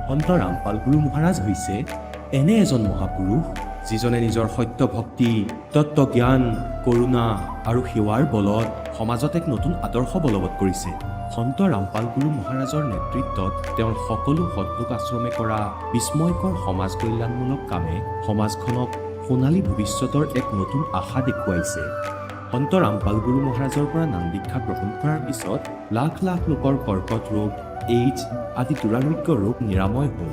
সন্ত ৰামপাল গুৰু মহাৰাজ হৈছে এনে এজন মহাপুৰুষ যিজনে নিজৰ সত্য ভক্তি, তত্ত্বজ্ঞান, কৰোণা আৰু সেৱাৰ বলত সমাজত এক নতুন আদৰ্শ বলবৎ কৰিছে। সন্ত ৰামপাল গুৰু মহাৰাজৰ নেতৃত্বত তেওঁৰ সকলো সৎলোক আশ্ৰমে কৰা বিস্ময়কৰ সমাজ কল্যাণমূলক কামে সমাজখনক সোণালী ভৱিষ্যতৰ এক নতুন আশা দেখুৱাইছে। সন্ত ৰামপাল গুৰু মহাৰাজৰ পৰা নাম দীক্ষা গ্ৰহণ কৰাৰ পিছত লাখ লাখ লোকৰ কৰ্কট ৰোগ, এইডছ আদি দুৰাৰোগ্য ৰোগ নিৰাময় হ'ল।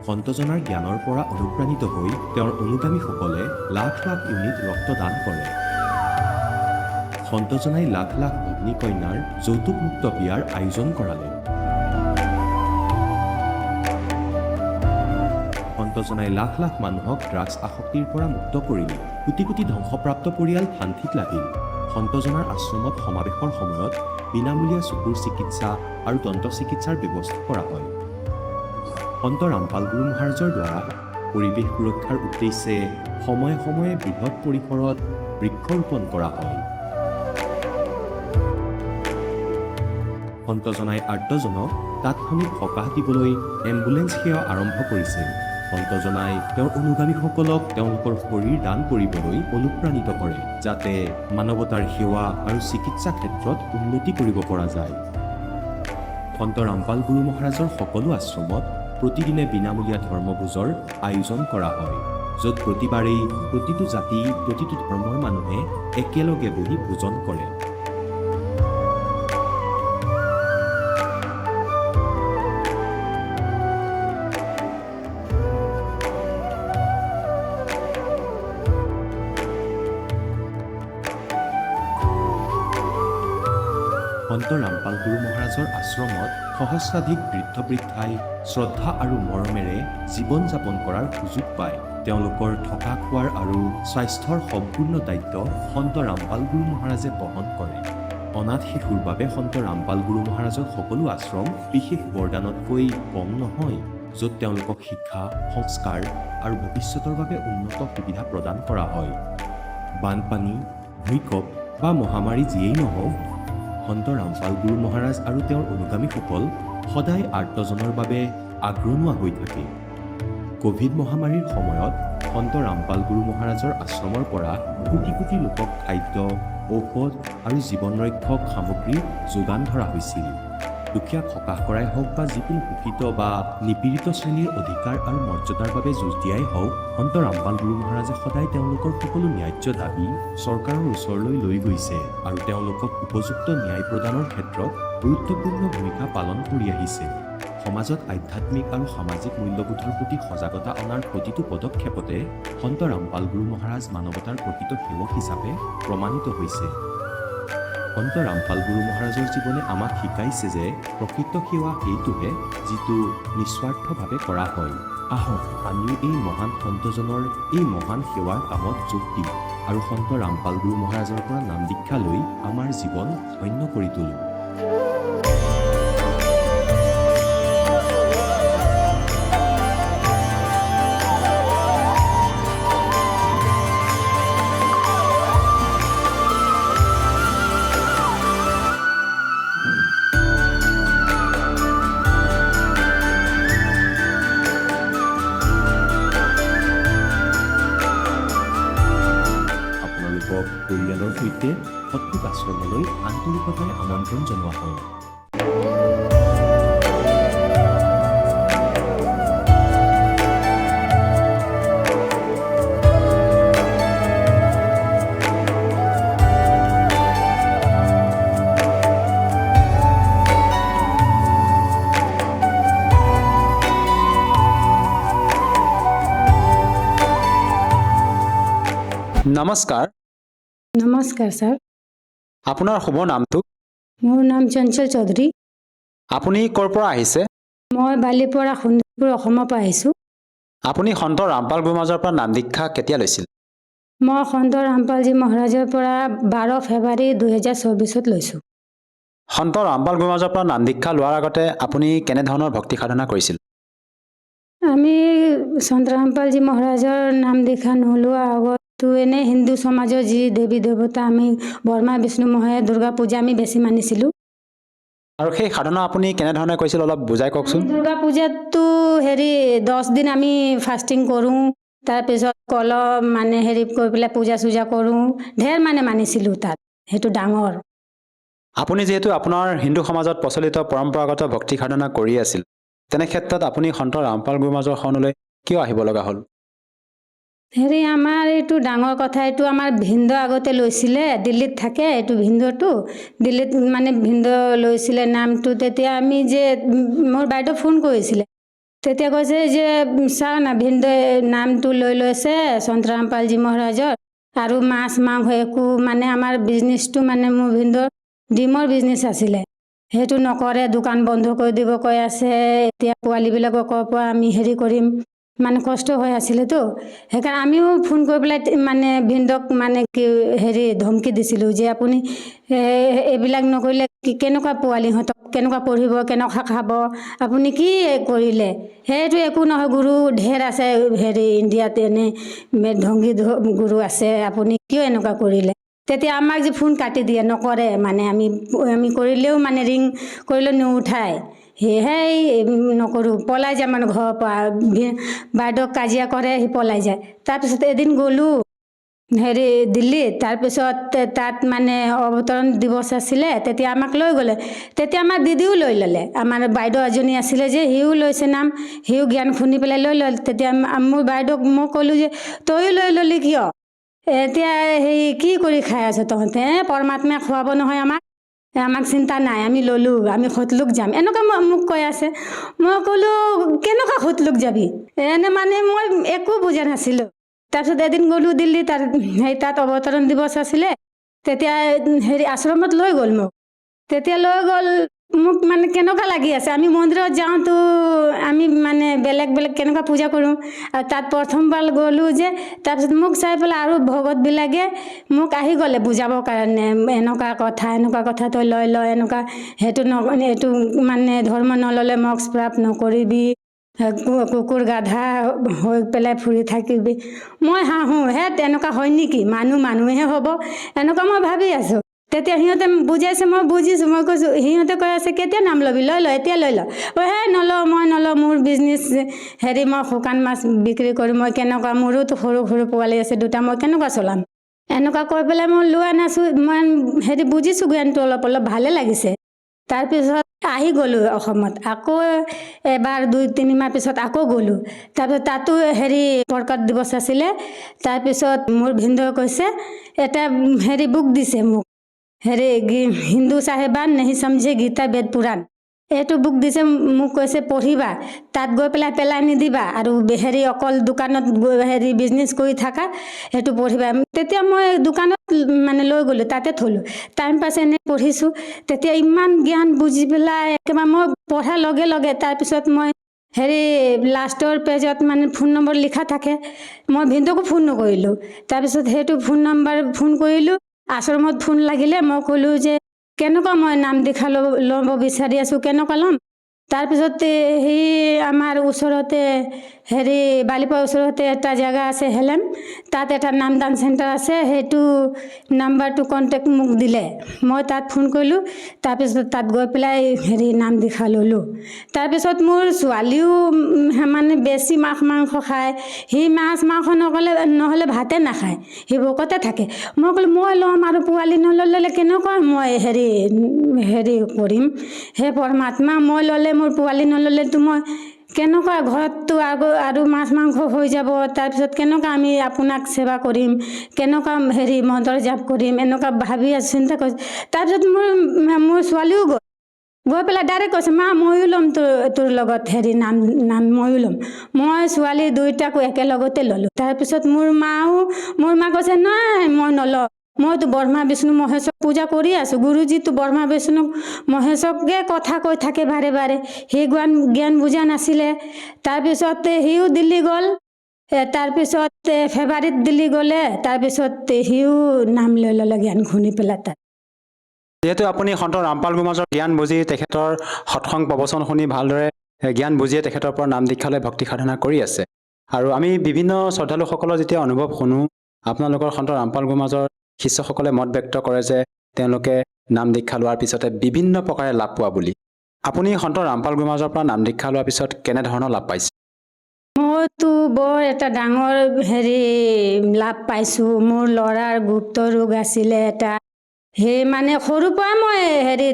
সন্তজনাৰ জ্ঞানৰ পৰা অনুপ্ৰাণিত হৈ তেওঁৰ অনুগামীসকলে লাখ লাখ ইউনিট ৰক্তদান কৰে। সন্তজনাই লাখ লাখ ভগ্নী কন্যাৰ যৌতুকমুক্ত বিয়াৰ আয়োজন কৰালে। সন্তজনাই লাখ লাখ মানুহক ড্ৰাগছ আসক্তিৰ পৰা মুক্ত কৰিলে। কোটি কোটি ধ্বংসপ্ৰাপ্ত পৰিয়াল শান্তিত লাগিল। সন্তজনাৰ আশ্ৰমত সমাৱেশৰ সময়ত বিনামূলীয়া চকুৰ চিকিৎসা আৰু দন্ত চিকিৎসাৰ ব্যৱস্থা কৰা হয়। সন্ত ৰামপাল গুৰু মহাৰাজৰ দ্বাৰা পৰিৱেশ সুৰক্ষাৰ উদ্দেশ্যে সময়ে সময়ে বৃহৎ পৰিসৰত বৃক্ষৰোপণ কৰা হয়। সন্তজনাই আৰ্তজনক তাৎক্ষণিক সকাহ দিবলৈ এম্বুলেন্স সেৱা আৰম্ভ কৰিছিল। সন্তজনাই তেওঁৰ অনুগামীসকলক তেওঁলোকৰ শৰীৰ দান কৰিবলৈ অনুপ্ৰাণিত কৰে, যাতে মানৱতাৰ সেৱা আৰু চিকিৎসা ক্ষেত্ৰত উন্নতি কৰিব পৰা যায়। সন্ত ৰামপাল গুৰু মহাৰাজৰ সকলো আশ্ৰমত প্ৰতিদিনে বিনামূলীয়া ধৰ্মভোজৰ আয়োজন কৰা হয়, য'ত প্ৰতিবাৰেই প্ৰতিটো জাতি, প্ৰতিটো ধৰ্মৰ মানুহে একেলগে বহি ভোজন কৰে। সন্ত ৰামপাল গুৰু মহাৰাজৰ আশ্ৰমত সহস্ৰাধিক বৃদ্ধ বৃদ্ধাই শ্ৰদ্ধা আৰু মৰমেৰে জীৱন যাপন কৰাৰ সুযোগ পায়। তেওঁলোকৰ থকা খোৱাৰ আৰু স্বাস্থ্যৰ সম্পূৰ্ণ দায়িত্ব সন্ত ৰামপাল গুৰু মহাৰাজে বহন কৰে। অনাথ শিশুৰ বাবে সন্ত ৰামপাল গুৰু মহাৰাজৰ সকলো আশ্ৰম বিশেষ বৰদানতকৈ কম নহয়, য'ত তেওঁলোকক শিক্ষা, সংস্কাৰ আৰু ভৱিষ্যতৰ বাবে উন্নত সুবিধা প্ৰদান কৰা হয়। বানপানী, ভূমিকম্প বা মহামাৰী যিয়েই নহওক, সন্ত ৰামপাল গুৰু মহাৰাজ আৰু তেওঁৰ অনুগামীসকল সদায় আৰ্তজনৰ বাবে আগৰণুৱা হৈ থাকে। কোভিড মহামাৰীৰ সময়ত সন্ত ৰামপাল গুৰু মহাৰাজৰ আশ্ৰমৰ পৰা কোটি কোটি লোকক খাদ্য, ঔষধ আৰু জীৱন ৰক্ষক সামগ্ৰী যোগান ধৰা হৈছিল। দুখীয়াক সকাহ কৰাই হওক বা যিকোনো শোষিত বা নিপীড়িত শ্ৰেণীৰ অধিকাৰ আৰু মৰ্যাদাৰ বাবে যুঁজ দিয়াই হওক, সন্ত ৰামপাল গুৰু মহাৰাজে সদায় তেওঁলোকৰ সকলো ন্যায্য দাবী চৰকাৰৰ ওচৰলৈ লৈ গৈছে আৰু তেওঁলোকক উপযুক্ত ন্যায় প্ৰদানৰ ক্ষেত্ৰত গুৰুত্বপূৰ্ণ ভূমিকা পালন কৰি আহিছে। সমাজত আধ্যাত্মিক আৰু সামাজিক মূল্যবোধৰ প্ৰতি সজাগতা অনাৰ প্ৰতিটো পদক্ষেপতে সন্ত ৰামপাল গুৰু মহাৰাজ মানৱতাৰ প্ৰকৃত সেৱক হিচাপে প্ৰমাণিত হৈছে। সন্ত ৰামপাল গুৰু মহাৰাজৰ জীৱনে আমাক শিকাইছে যে প্ৰকৃত সেৱা সেইটোহে যিটো নিস্বাৰ্থভাৱে কৰা হয়। আহক আমিও এই মহান সন্তজনৰ এই মহান সেৱাৰ কামত যোগ দিম আৰু সন্ত ৰামপাল গুৰু মহাৰাজৰ পৰা নাম দীক্ষা লৈ আমাৰ জীৱন ধন্য কৰি তোলোঁ। পৰিয়ালৰ সৈতে সৎলোক আশ্ৰমলৈ আন্তৰিকতাৰে আমন্ত্ৰণ জনোৱা হয়। নমস্কাৰ। নমস্কাৰ ছাৰ। আপোনাৰ শুভ নামটো? মোৰ নাম চঞ্চল চৌধুৰী। আপুনি ক'ৰ পৰা আহিছে? মই বালিপৰা শোণিতপুৰ অসমৰ পৰা আহিছোঁ। আপুনি সন্ত ৰামপাল গুৰু মহাৰাজৰ পৰা নাম দীক্ষা কেতিয়া লৈছিল? মই সন্ত ৰামপালজী মহাৰাজৰ পৰা 12 ফেব্ৰুৱাৰী 2024 লৈছোঁ। সন্ত ৰামপাল গুৰু মহাৰাজৰ পৰা নাম দীক্ষা লোৱাৰ আগতে আপুনি কেনেধৰণৰ ভক্তি সাধনা কৰিছিল? আমি সন্ত ৰামপালজী মহাৰাজৰ নাম দীক্ষা নোলোৱাৰ আগতো এনে হিন্দু সমাজৰ যি দেৱী দেৱতা আমি ব্ৰহ্মা বিষ্ণু মহেশ দুৰ্গা পূজা আমি বেছি মানিছিলোঁ। আৰু সেই সাধনা আপুনি কেনেধৰণে কৰিছিল অলপ বুজাই কওকচোন। দুৰ্গা পূজাততো 10 দিন আমি ফাষ্টিং কৰোঁ, তাৰপিছত কলম কৰি পেলাই পূজা চূজা কৰোঁ, ঢেৰ মানিছিলোঁ তাত, সেইটো ডাঙৰ। আপুনি যিহেতু আপোনাৰ হিন্দু সমাজত প্ৰচলিত পৰম্পৰাগত ভক্তি সাধনা কৰি আছিল, তেনে ক্ষেত্ৰত আপুনি সন্ত ৰামপাল গুৰুমাজৰ শৰণলৈ কিয় আহিব লগা হ'ল? আমাৰ এইটো ডাঙৰ কথা, এইটো আমাৰ ভিন্দ আগতে লৈছিলে, দিল্লীত থাকে এইটো ভিন্দটো, দিল্লীত ভিন্দ লৈছিলে নামটো। তেতিয়া আমি যে মোৰ বাইদেউ ফোন কৰিছিলে, তেতিয়া কৈছে যে চাওঁ না ভিন্দই নামটো লৈ লৈছে সন্ত ৰামপালজী মহাৰাজৰ, আৰু মাছ মাংস একো আমাৰ বিজনেছটো মোৰ ভিন্দৰ ডিমৰ বিজনেছ আছিলে, সেইটো নকৰে, দোকান বন্ধ কৰি দিব কৈ আছে। এতিয়া পোৱালীবিলাকৰ পৰা আমি কৰিম, কষ্ট হৈ আছিলেতো, সেইকাৰণে আমিও ফোন কৰি পেলাই ভিন্দক কি ধমকি দিছিলোঁ যে আপুনি এইবিলাক নকৰিলে কেনেকুৱা পোৱালীহঁতক কেনেকুৱা পঢ়িব, কেনেকুৱা খাব, আপুনি কি কৰিলে? সেইটো একো নহয়, গুৰু ঢেৰ আছে ইণ্ডিয়াত, এনে ঢংগী গুৰু আছে, আপুনি কিয় এনেকুৱা কৰিলে? তেতিয়া আমাক যে ফোন কাটি দিয়ে, নকৰে, আমি কৰিলেও ৰিং কৰিলেও নুঠায়, সেয়েহে নকৰোঁ, পলাই যায় ঘৰৰ পৰা। বাইদেউক কাজিয়া কৰে, সি পলাই যায়। তাৰপিছত এদিন গ'লোঁ দিল্লীত, তাৰপিছত তাত অৱতৰণ দিৱস আছিলে, তেতিয়া আমাক লৈ গ'লে। তেতিয়া আমাৰ দিদিও লৈ ল'লে, আমাৰ বাইদেউ এজনী আছিলে যে, সিও লৈছে নাম, সিও জ্ঞান শুনি পেলাই লৈ ল'লে। তেতিয়া মোৰ বাইদেউক মই ক'লোঁ যে তইও লৈ ল'লি কিয়? এতিয়া কি কৰি খাই আছ তহঁতে? পৰমাত্মাই খুৱাব নহয় আমাক চিন্তা নাই, আমি ল'লোঁ, আমি সতলোক যাম, এনেকুৱা মোক কৈ আছে। মই ক'লোঁ কেনেকুৱা সতলোক যাবি? মই একো বুজা নাছিলোঁ। তাৰপিছত এদিন গ'লোঁ দিল্লী, তাত অৱতৰণ দিৱস আছিলে, তেতিয়া আশ্ৰমত লৈ গ'ল মোক। তেতিয়া লৈ গ'ল মোক, কেনেকুৱা লাগি আছে, আমি মন্দিৰত যাওঁতো আমি বেলেগ বেলেগ কেনেকুৱা পূজা কৰোঁ, আৰু তাত প্ৰথমবাৰ গ'লোঁ যে, তাৰপিছত মোক চাই পেলাই আৰু ভকতবিলাকে মোক আহি গ'লে বুজাবৰ কাৰণে, এনেকুৱা কথা তই লৈ ল, এনেকুৱা সেইটো এইটো ধৰ্ম নল'লে মক্ষ প্ৰাপ্ত নকৰিবি, কুকুৰ গাধা হৈ পেলাই ফুৰি থাকিবি। মই হাঁহোঁ, তেনেকুৱা হয় নেকি? মানুহেহে হ'ব, এনেকুৱা মই ভাবি আছোঁ। তেতিয়া সিহঁতে বুজাইছে, মই বুজিছোঁ, মই কৈছোঁ, সিহঁতে কৈ আছে কেতিয়া নাম ল'বি? লৈ ল, এতিয়া লৈ ল। নলওঁ, মই নলওঁ, মোৰ বিজনেছ মই শুকান মাছ বিক্ৰী কৰিম, মই কেনেকুৱা, মোৰোতো সৰু সৰু পোৱালি আছে দুটা, মই কেনেকুৱা চলাম? এনেকুৱা কৈ পেলাই মই লোৱা নাছোঁ, মই বুজিছোঁ জ্ঞানটো অলপ অলপ, ভালে লাগিছে। তাৰপিছত আহি গ'লোঁ অসমত, আকৌ এবাৰ 2-3 মাহ পিছত আকৌ গ'লোঁ। তাৰপিছত তাতো প্ৰকট দিৱস আছিলে। তাৰপিছত মোৰ ভিন্দই কৈছে, এটা বুক দিছে মোক, হিন্দু চাহেবান নেহি সমঝে গীতা বেদ পুৰাণ, এইটো বুক দিছে মোক, কৈছে পঢ়িবা, তাত গৈ পেলাই নিদিবা, আৰু অকল দোকানত গৈ বিজনেছ কৰি থাকা, সেইটো পঢ়িবা। তেতিয়া মই দোকানত লৈ গ'লোঁ, তাতে থলোঁ, টাইম পাছ এনেই পঢ়িছোঁ। তেতিয়া ইমান জ্ঞান বুজি পেলাই একেবাৰে মই পঢ়াৰ লগে লগে, তাৰপিছত মই লাষ্টৰ পেজত ফোন নম্বৰ লিখা থাকে, মই ভিন্দকো ফোন নকৰিলোঁ। তাৰপিছত সেইটো ফোন নম্বৰ ফোন কৰিলোঁ, আশ্ৰমত ফোন লাগিলে, মই ক'লোঁ যে কেনেকুৱা মই নাম দীক্ষা ল'ব বিচাৰি আছোঁ, কেনেকুৱা ল'ম? তাৰপিছত আমাৰ ওচৰতে বালিপাৰ ওচৰতে এটা জেগা আছে হেলেম, তাত এটা নামদান চেণ্টাৰ আছে, সেইটো নাম্বাৰটো কণ্টেক্ট মোক দিলে, মই তাত ফোন কৰিলোঁ। তাৰপিছত তাত গৈ পেলাই নাম দীক্ষা ল'লোঁ। তাৰপিছত মোৰ ছোৱালীও বেছি মাছ মাংস খায়, সি মাছ মাংস নহ'লে ভাতে নাখায়, সি ভোকতে থাকে। মই ক'লোঁ মই ল'ম, আৰু পোৱালি নল'লে কেনেকুৱা মই কৰিম? পৰমাত্মা, মই ল'লে, মোৰ পোৱালি নল'লেতো মই কেনেকুৱা, ঘৰততো আৰু মাছ মাংস হৈ যাব, তাৰপিছত কেনেকুৱা আমি আপোনাক সেৱা কৰিম, কেনেকুৱা মন্ত্ৰ জাপ কৰিম, এনেকুৱা ভাবি আছোঁ, চিন্তা কৰিছোঁ। তাৰপিছত মোৰ ছোৱালীও গৈ পেলাই ডাইৰেক্ট কৈছে, মা ময়ো ল'ম তোৰ লগত নাম ময়ো ল'ম। মই ছোৱালী দুইটাকো একেলগতে ল'লোঁ। তাৰপিছত মোৰ মা কৈছে, নাই মই নলওঁ, মইতো ব্ৰহ্মা বিষ্ণু মহেশক পূজা কৰি আছোঁ, গুৰুজীতো ব্ৰহ্মা বিষ্ণু মহেশকে কথা কৈ থাকে বাৰে বাৰে, সি জ্ঞান বুজা নাছিলে। তাৰপিছত সিও দিল্লী গ'ল, তাৰপিছত ফেব্ৰুৱাৰীত দিল্লী গ'লে, তাৰপিছত সিও নাম লৈ ল'লে জ্ঞান শুনি পেলাই তাত। যিহেতু আপুনি সন্ত ৰামপাল গুৰুমাজৰ জ্ঞান বুজি, তেখেতৰ সৎসং প্ৰবচন শুনি ভালদৰে জ্ঞান বুজিয়ে তেখেতৰ পৰা নাম দীক্ষা লৈ ভক্তি সাধনা কৰি আছে, আৰু আমি বিভিন্ন শ্ৰদ্ধালুসকলৰ যেতিয়া অনুভৱ শুনো, আপোনালোকৰ সন্ত ৰামপাল গুৰুমাজৰ শিষ্যসকলে মত ব্যক্ত কৰে যে তেওঁলোকে নাম দীক্ষা লোৱাৰ পিছতে বিভিন্ন প্ৰকাৰে লাভ পোৱা বুলি আপুনি সন্ত ৰামপাল গুৰুমহাৰাজৰ পৰা নাম দীক্ষা লোৱাৰ পিছত কেনেধৰণৰ লাভ পাইছে? মইতো বৰ এটা ডাঙৰ লাভ পাইছোঁ। মোৰ ল'ৰাৰ গুপ্ত ৰোগ আছিলে এটা, সেই মানে সৰুৰ পৰা মই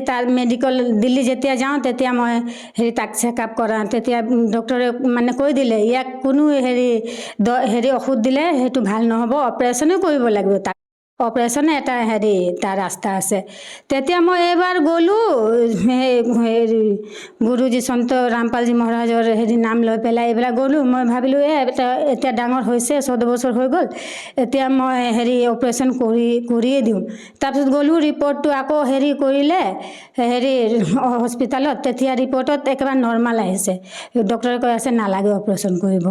তাৰ মেডিকেল দিল্লী যেতিয়া যাওঁ তেতিয়া মই তাক চেকআপ কৰাওঁ। তেতিয়া ডক্টৰে মানে কৈ দিলে ইয়াক কোনো ঔষধ দিলে সেইটো ভাল নহ'ব, অপাৰেশ্যনে কৰিব লাগিব তাক, অপাৰেশ্যনে এটা তাৰ ৰাস্তা আছে। তেতিয়া মই এইবাৰ গ'লোঁ গুৰুজী সন্ত ৰামপালজী মহাৰাজৰ নাম লৈ পেলাই এইবিলাক গ'লোঁ। মই ভাবিলোঁ এতিয়া ডাঙৰ হৈছে, 14 বছৰ হৈ গ'ল, এতিয়া মই অপাৰেশ্যন কৰিয়ে দিওঁ। তাৰপিছত গ'লোঁ, ৰিপৰ্টটো আকৌ কৰিলে হস্পিটেলত, তেতিয়া ৰিপৰ্টত একেবাৰে নৰ্মেল আহিছে। ডক্টৰে কৈ আছে নালাগে অপাৰেশ্যন কৰিব।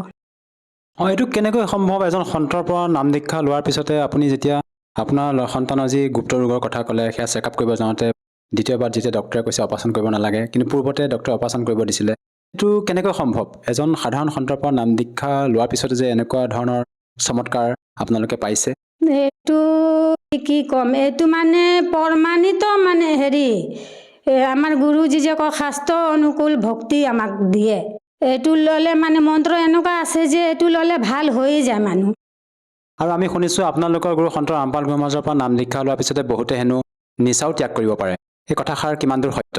এইটো কেনেকৈ সম্ভৱ? এজন সন্তৰ পৰা নাম দীক্ষা লোৱাৰ পিছতে আপুনি যেতিয়া আপোনাৰ সন্তানৰ যি গুপ্ত ৰোগৰ কথা ক'লে, সেয়া চেকআপ কৰিব যাওঁতে দ্বিতীয়বাৰ যেতিয়া ডক্টৰে কৈছে অপাৰেশ্যন কৰিব নালাগে, কিন্তু পূৰ্বতে ডক্টৰে অপাৰেশ্যন কৰিব দিছিলে, এইটো কেনেকৈ সম্ভৱ? এজন সাধাৰণ সন্তৰ পৰা নাম দীক্ষা লোৱাৰ পিছতে যে এনেকুৱা ধৰণৰ চমৎকাৰ আপোনালোকে পাইছে? এইটো কি ক'ম, এইটো মানে প্ৰমাণিত মানে আমাৰ গুৰুজী যে কয় শাস্ত্ৰ অনুকূল ভক্তি আমাক দিয়ে। এইটো ল'লে মানে মন্ত্ৰ এনেকুৱা আছে যে এইটো ল'লে ভাল হৈয়ে যায় মানুহ। আৰু আমি শুনিছোঁ আপোনালোকৰ গুৰু সন্ত ৰামপাল গুৰুমহাৰাজৰ পৰা নাম দীক্ষা লোৱাৰ পিছতে বহুতে হেনো নিচাও ত্যাগ কৰিব পাৰে। এই কথাষাৰ কিমান দূৰ সত্য?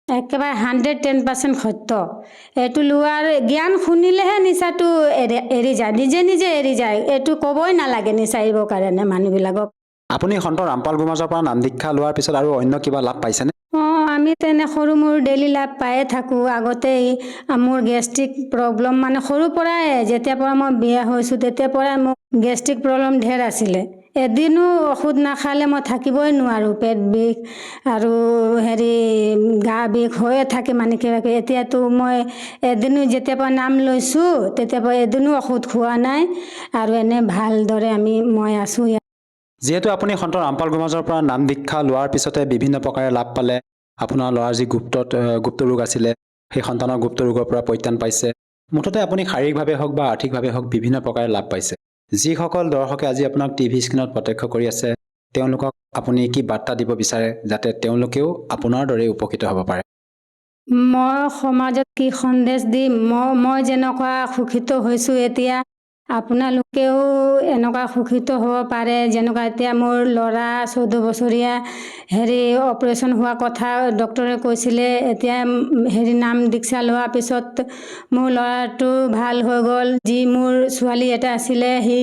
একেবাৰে 110% সত্য। এইটো লোৱাৰ জ্ঞান শুনিলেহে নিচাটো এৰি যায়, নিজে নিজে এৰি যায়। এইটো ক'বই নালাগে নিচা এৰিবৰ কাৰণে মানুহবিলাকক। আপুনি সন্ত ৰামপাল গুৰুমহাৰাজৰ পৰা নাম দীক্ষা লোৱাৰ পিছত আৰু অন্য কিবা লাভ পাইছেনে? আমি তেনে সৰু মোৰ ডেইলি লাভ পায়ে থাকোঁ। আগতেই মোৰ গেষ্ট্ৰিক প্ৰব্লেম মানে সৰুৰ পৰাই, যেতিয়াৰ পৰা মই বিয়া হৈছোঁ তেতিয়াৰ পৰাই মোক গেষ্ট্ৰিক প্ৰব্লেম ঢেৰ আছিলে। এদিনো ঔষধ নাখালে মই থাকিবই নোৱাৰোঁ। পেট বিষ আৰু গা বিষ হৈয়ে থাকে মানে কিবা কিবি। এতিয়াতো মই এদিনো যেতিয়াৰ পৰা নাম লৈছোঁ তেতিয়াৰ পৰা এদিনো ঔষধ খোৱা নাই আৰু এনে ভালদৰে মই আছোঁ। যিহেতু আপুনি সন্ত ৰামপাল গুৰুমহাৰাজৰ পৰা নাম দীক্ষা লোৱাৰ পিছতে বিভিন্ন প্ৰকাৰে লাভ পালে, আপোনাৰ ল'ৰাৰ যি গুপ্ত ৰোগ আছিলে সেই সন্তানৰ গুপ্ত ৰোগৰ পৰা পৰিত্ৰাণ পাইছে, মুঠতে আপুনি শাৰীৰিকভাৱে হওক বা আৰ্থিকভাৱে হওক বিভিন্ন প্ৰকাৰে লাভ পাইছে। যিসকল দৰ্শকে আজি আপোনাক টিভি স্ক্ৰীণত প্ৰত্যক্ষ কৰি আছে, তেওঁলোকক আপুনি কি বাৰ্তা দিব বিচাৰে যাতে তেওঁলোকেও আপোনাৰ দৰে উপকৃত হ'ব পাৰে? মই সমাজত কি সন্দেশ দিম, মই যেনেকুৱা সুখিত হৈছোঁ এতিয়া আপোনালোকেও এনেকুৱা সুখিত হ'ব পাৰে। যেনেকুৱা এতিয়া মোৰ ল'ৰা 14 বছৰীয়া অপাৰেশ্যন হোৱা কথা ডক্টৰে কৈছিলে, এতিয়া নাম দীক্ষা লোৱাৰ পিছত মোৰ ল'ৰাটো ভাল হৈ গ'ল। যি মোৰ ছোৱালী এটা আছিলে, সি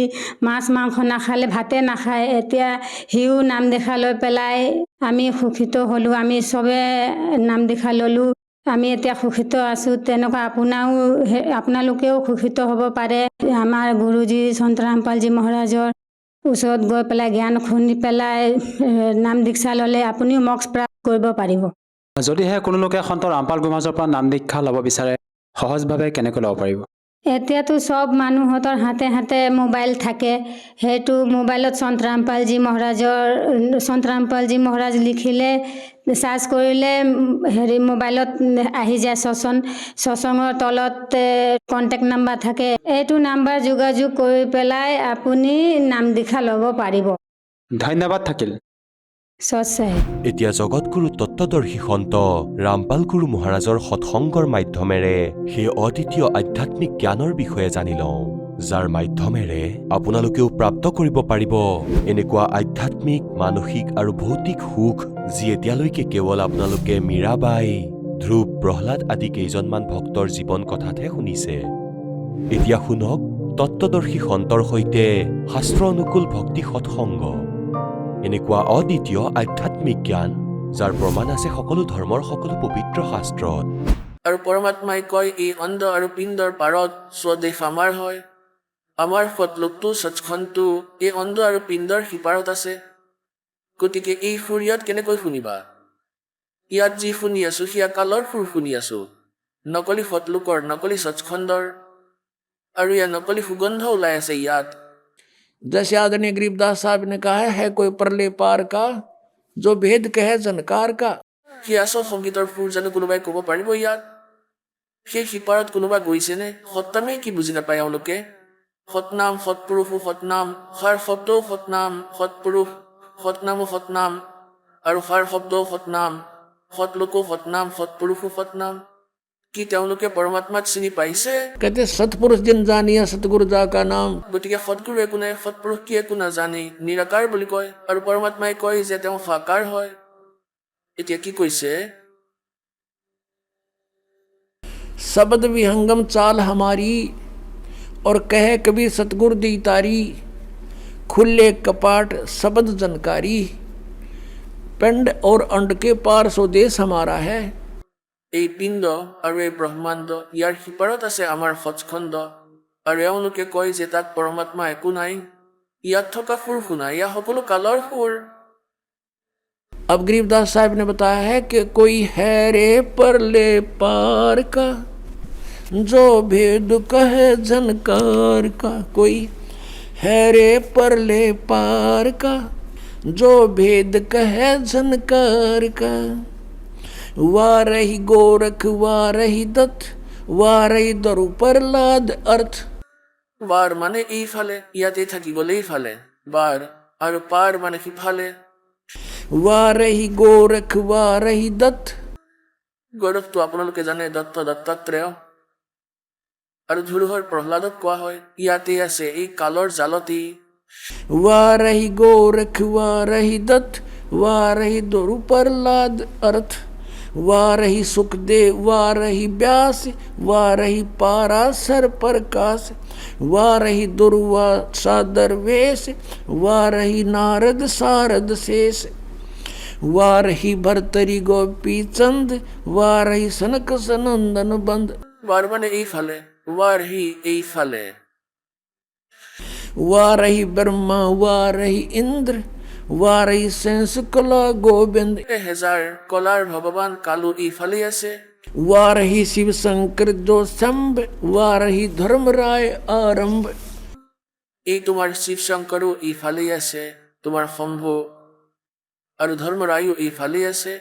মাছ মাংস নাখালে, ভাতে নাখায়, এতিয়া সিও নাম দীক্ষা লৈ পেলাই আমি সুখিত হ'লোঁ। আমি চবে নাম দীক্ষা ল'লোঁ, আমি এতিয়া সুখিত আছোঁ। তেনেকুৱা আপোনালোকেও সুখিত হ'ব পাৰে। আমাৰ গুৰুজী সন্ত ৰামপালজী মহাৰাজৰ ওচৰত গৈ পেলাই জ্ঞান শুনি পেলাই নাম দীক্ষা ল'লে আপুনিও মোক্ষ প্ৰাপ্ত কৰিব পাৰিব। যদিহে কোনো লোকে সন্ত ৰামপাল গুৰুমহাৰাজৰ পৰা নাম দীক্ষা ল'ব বিচাৰে, সহজভাৱে কেনেকৈ ল'ব পাৰিব? এতিয়াতো চব মানুহৰ হাতে হাতে মোবাইল থাকে। সেইটো মোবাইলত সন্ত ৰামপালজী মহাৰাজ লিখিলে, চাৰ্চ কৰিলে মোবাইলত আহি যায় চচঙৰ তলত কণ্টেক্ট নাম্বাৰ থাকে। এইটো নাম্বাৰ যোগাযোগ কৰি পেলাই আপুনি নাম দীক্ষা ল'ব পাৰিব। ধন্যবাদ থাকিল। এতিয়া জগতগুৰু তত্ত্বদৰ্শী সন্ত ৰামপাল গুৰু মহাৰাজৰ সৎসংগৰ মাধ্যমেৰে সেই অদ্বিতীয় আধ্যাত্মিক জ্ঞানৰ বিষয়ে জানি লওঁ, যাৰ মাধ্যমেৰে আপোনালোকেও প্ৰাপ্ত কৰিব পাৰিব এনেকুৱা আধ্যাত্মিক, মানসিক আৰু ভৌতিক সুখ যি এতিয়ালৈকে কেৱল আপোনালোকে মীৰাবাই, ধ্ৰুৱ, প্ৰহ্লাদ আদি কেইজনমান ভক্তৰ জীৱন কথাতহে শুনিছে। এতিয়া শুনক তত্ত্বদৰ্শী সন্তৰ সৈতে শাস্ত্ৰ অনুকূল ভক্তি সৎসংগ, এনেকুৱা অদ্বিতীয় আধ্যাত্মিক জ্ঞান যাৰ প্ৰমাণ আছে সকলো ধৰ্মৰ সকলো পবিত্ৰ শাস্ত্ৰত। আৰু পৰমাত্মাই কয়, এই অণ্ড আৰু পিণ্ডৰ পাৰত স্বদেশ আমাৰ হয়। আমাৰ ফটলোকটো সচখনটো এই অণ্ড আৰু পিণ্ডৰ সিপাৰত আছে। গতিকে এই সুৰ ইয়াত কেনেকৈ শুনিবা? ইয়াত যি শুনি আছো সেয়া কালৰ সুৰ শুনি আছো, নকলি ফটলোকৰ, নকলি সচখণ্ডৰ, আৰু ইয়াৰ নকলি সুগন্ধ ওলাই আছে ইয়াত। जैसे आदरणीय गरीबदास साहब ने कहा है कोई परले पार का जो भेद कहे जनकार का। সেই আচল সংগীতৰ সুৰ জানো কোনোবাই ক'ব পাৰিব ইয়াত? সেই সিপাৰত কোনোবা গৈছেনে? সত্নামেই কি বুজি নাপায় এওঁলোকে? সতনাম, সৎপুৰুষো সতনাম, সাৰ সতও সতনাম, সৎপুৰুষ সতনামো সতনাম। আৰু সাৰ শব্দ সৎনাম, সৎ লোকো সৎনাম, সৎপুৰুষো সৎনাম। কি তেওঁলোকে পৰমাত্মাক চিনি পাইছে? कहते सतपुरुष जिन जानिया सतगुरु जा का नाम। গতিকে সৎগুৰু একো নাই, সৎপুৰুষ কি একো নাজানি নিৰাকাৰ বুলি কয়, আৰু পৰমাত্মাই কয় যে তেওঁ সাকাৰ হয়। এতিয়া কি কৈছে? शब्द विहंगम चाल हमारी और कहे कबीर सतगुरु दी तारी, खुले कपाट शब्द जनकारी, पिंड और अंड के पार स्वदेश हमारा है। এই পিণ্ড আৰু এই ব্ৰহ্মাণ্ড, ইয়াৰ সিপাৰত আছে আমাৰ সৎখণ্ড, আৰু এওঁলোকে কয় যে তাত পৰমাত্মা একো নাই। ইয়াত থকা সুৰ শুনা, ইয়া সকলো কালৰ সুৰ। अब गरीबदास साहब ने बताया है कि कोई है रे परले पार का, जो भेद कहे झनकार का। कोई है रे परले पार का, जो भेद कहे झनकार का। वाह रही गोरख वाह रही दत्त, वाह रही दरु प्रहलाद अर्थ। বাৰ মানে এইফালে, ইয়াতে থাকি গ'লে এইফালে। বাৰ আৰু পাৰ মানে সিফালে। वाह रही गोरख वाह रही दत्त। গৌৰৱটো আপোনালোকে জানে, দত্ত দত্তাত্ৰেয়। আৰু ধুৰুহৰ প্ৰহ্লাদক কোৱা হয়। ইয়াতে আছে এই কালৰ জালতেই। वाह रही गोरख वाह रही दत्त, वाह रही दरु प्रहलाद अर्थ। वाह रही सुखदेव वाह रही व्यास, वाह रही पाराशर प्रकाश। वाह रही दुर्वा सादर वेश, वाह रही नारद सारद शेष। वाह रही भरतरी गोपी चंद, वाह रही सनक सनंदन बंद। বাৰ মানে এইফালে, ৱাৰ হি এইফালে। वाह रही ब्रह्मा वाह रही इंद्र, वाह रही सेंस कला गोविंद। 1000 কলাৰ ভগৱান কালু এইফালে আছে। वाह रही शिव शंकर जो शंभ, वाह रही धर्मराय आरंभ। এই তোমাৰ শিৱ শংকৰো এইফালে আছে, তোমাৰ শম্ভু আৰু ধৰ্মৰায়ো এইফালে আছে।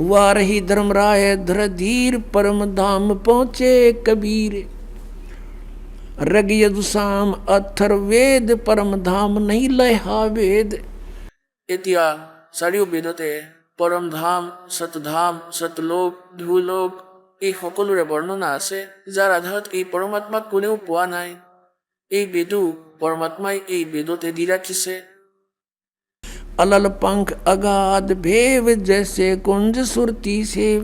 वाह रही धर्मराय धरधीर, परम धाम पहुँचे कबीर। रग यदुसाम अथर वेद, परम धाम नहीं लहा वेद। এতিয়া চাৰিও বেদতে পৰম ধাম, সতধাম, সতলোক, ধুলোক এই সকলোৰে বৰ্ণনা আছে, যাৰ আধাৰত এই পৰমাত্মাক কোনেও পোৱা নাই। এই বেদো পৰমাত্মাই এই বেদতে দি ৰাখিছে। अलल पंख अगाध भेव, जैसे कुंज सुरती सेव।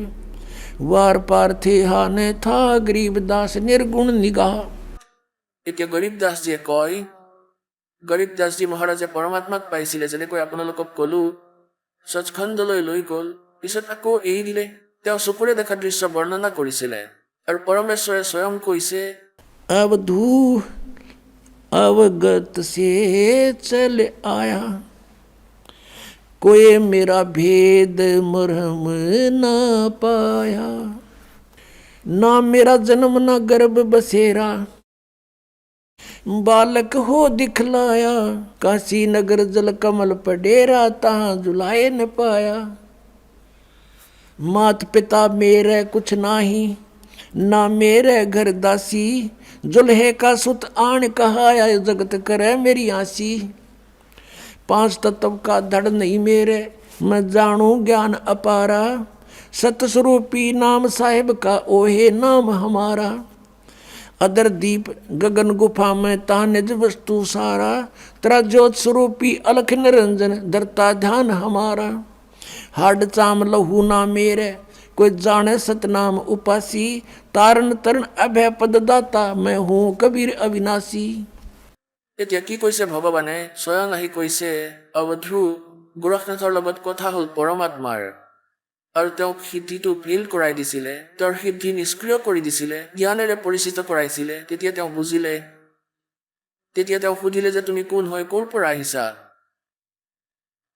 वार पार थे हाने था गरीबदास निर्गुण निगाह। এতিয়া গৰীবদাসজীয়ে কয়, গৰীবদাসজী মহাৰাজে পৰমাত্মাক পাইছিলে, যেনেকৈ আপোনালোকক ক'লো। সচখণ্ডলৈ লৈ গ'ল, পিছত আকৌ এৰি দিলে। তেওঁ চকুৰে দেখা দৃশ্য বৰ্ণনা কৰিছিলে, আৰু পৰমেশ্বৰে স্বয়ং কৈছে, अवधू अवगत से चल आया, कोई मेरा भेद मरहम ना पाया। ना मेरा जन्म ना गर्भ बसेरा, बालक हो दिखलाया। काशी नगर जल कमल पडेरा, तहाँ जुलाए न पाया। मात पिता मेरे कुछ नाही, ना मेरे घर दासी। जुल्हे का सुत आन कहाया, जगत करे मेरी आसी। 5 तत्व का धड़ नहीं मेरे, मैं जानू ज्ञान अपारा। सतस्वरूपी नाम साहिब का ओहे नाम हमारा। अदर दीप गगन गुफा में ता निज वस्तु सारा। तेरा ज्योत स्वरूपी अलख निरंजन, धरता ध्यान हमारा। हाड चाम लहू ना मेरे, कोई जाने सतनाम उपासी। तारण तरण अभय पद दाता, मैं हूँ कबीर अविनाशी। এতিয়া কি কৈছে ভগৱানে? স্বয়ং আহি কৈছে, অৱধূ গোৰখনাথৰ লগত কথা হ'ল পৰমাত্মাৰ, আৰু তেওঁক সিদ্ধিটো ফেইল কৰাই দিছিলে, তেওঁৰ সিদ্ধি নিষ্ক্ৰিয় কৰি দিছিলে, জ্ঞানেৰে পৰিচিত কৰাইছিলে। তেতিয়া তেওঁ বুজিলে। তেতিয়া তেওঁ সুধিলে যে তুমি কোন হয়, ক'ৰ পৰা আহিছা?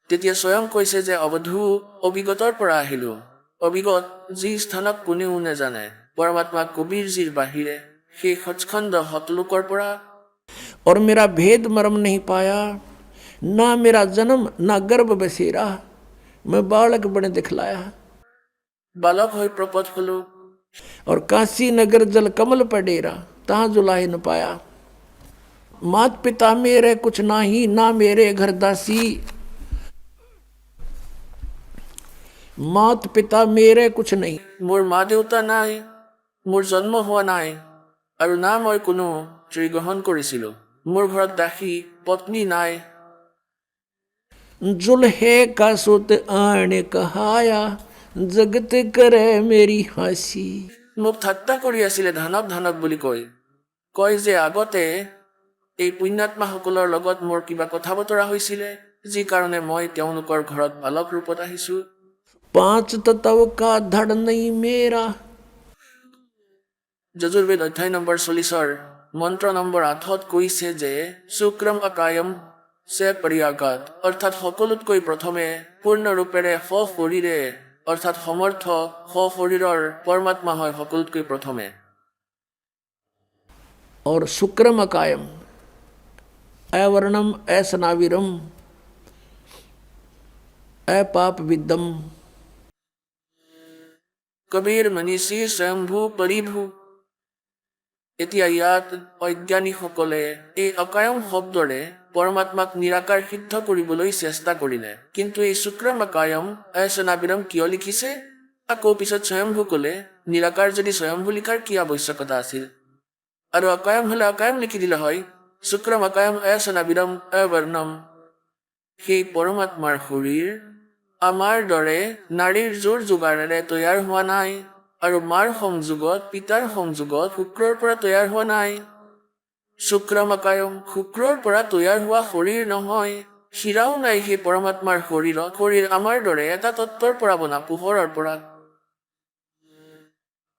তেতিয়া স্বয়ং কৈছে যে অৱধূ অবিগতৰ পৰা আহিলোঁ। অবিগত যি স্থানক কোনেও নেজানে, পৰমাত্মা কবীৰজীৰ বাহিৰে, সেই সচখণ্ড সতলোকৰ পৰা। और मेरा भेद मर्म नहीं पाया, ना मेरा जन्म ना गर्भ बसेरा। मैं बालक बने दिखलाया। বালক হৈ প্ৰপট হলো। और काशी नगर जल कमल पडेरा, तहाँ जुलाहे न पाया। मात पिता मेरे कुछ नाही, ना मेरे घर दासी। मात पिता मेरे कुछ नहीं। মোৰ মা দেউতা নাই, মোৰ জন্ম হোৱা নাই, আৰু না মই কোনো স্ত্ৰী গ্ৰহণ কৰিছিলোঁ। মোৰ ঘৰত দাসী পত্নী নাই। जुल्हे का सुत आण कहाया जगत करे मेरी हंसी। মোক ঠাট্টা কৰি আছিলে ধানক ধানক বুলি কয় যে আগতে এই পুণ্যাত্মাসকলৰ লগত মোৰ কিবা কথা বতৰা হৈছিলে, যি কাৰণে মই তেওঁলোকৰ ঘৰত বালক ৰূপত আহিছোঁ। 5 तत्व का धड़ नहीं मेरा। যজুৰ্বেদ অধ্যায় নম্বৰ 40 মন্ত্ৰ নম্বৰ 8 কৈছে যে শুক্ৰম অকায়ম সে পৰিয়াগাত, অৰ্থাৎ সকলোতকৈ প্ৰথমে পূৰ্ণৰূপেৰে সশৰীৰে অৰ্থাৎ সমৰ্থ সশৰীৰৰ পৰমাত্মা হয় সকলোতকৈ প্ৰথমে। और शुक्रम अकायम अवर्णम असनाविरम अपाप विदम। কবিৰ মনীষী স্বয়ম্ভু পৰিভূ। এতিয়া ইয়াত অজ্ঞানীসকলে এই অকায়ম শব্দৰে পৰমাত্মাক নিৰাকাৰ সিদ্ধ কৰিবলৈ চেষ্টা কৰিলে, কিন্তু এই শুক্ৰম অকায়ম অসনাবিৰম কিয় লিখিছে? আকৌ পিছত স্বয়ম্ভু ক'লে নিৰাকাৰ যদি স্বয়ম্ভু লিখাৰ কি আৱশ্যকতা আছিল? আৰু অকায়ম হ'লে অকায়ম লিখি দিলে হয়। শুক্ৰম অকায়ম অসনাবিৰম অবৰ্ণম। সেই পৰমাত্মাৰ শৰীৰ আমাৰ দৰে নাৰীৰ জোৰ যোগাৰেৰে তৈয়াৰ হোৱা নাই, আৰু মাৰ সংযোগত পিতাৰ সংযোগত শুক্ৰৰ পৰা তৈয়াৰ হোৱা নাই। শুক্ৰম অকায়ম শুক্ৰৰ পৰা তৈয়াৰ হোৱা শৰীৰ নহয়। শিৰাও নাই সেই পৰমাত্মাৰ শৰীৰত। শৰীৰ আমাৰ দৰে এটা তত্বৰ পৰা বনা, পোহৰৰ পৰা।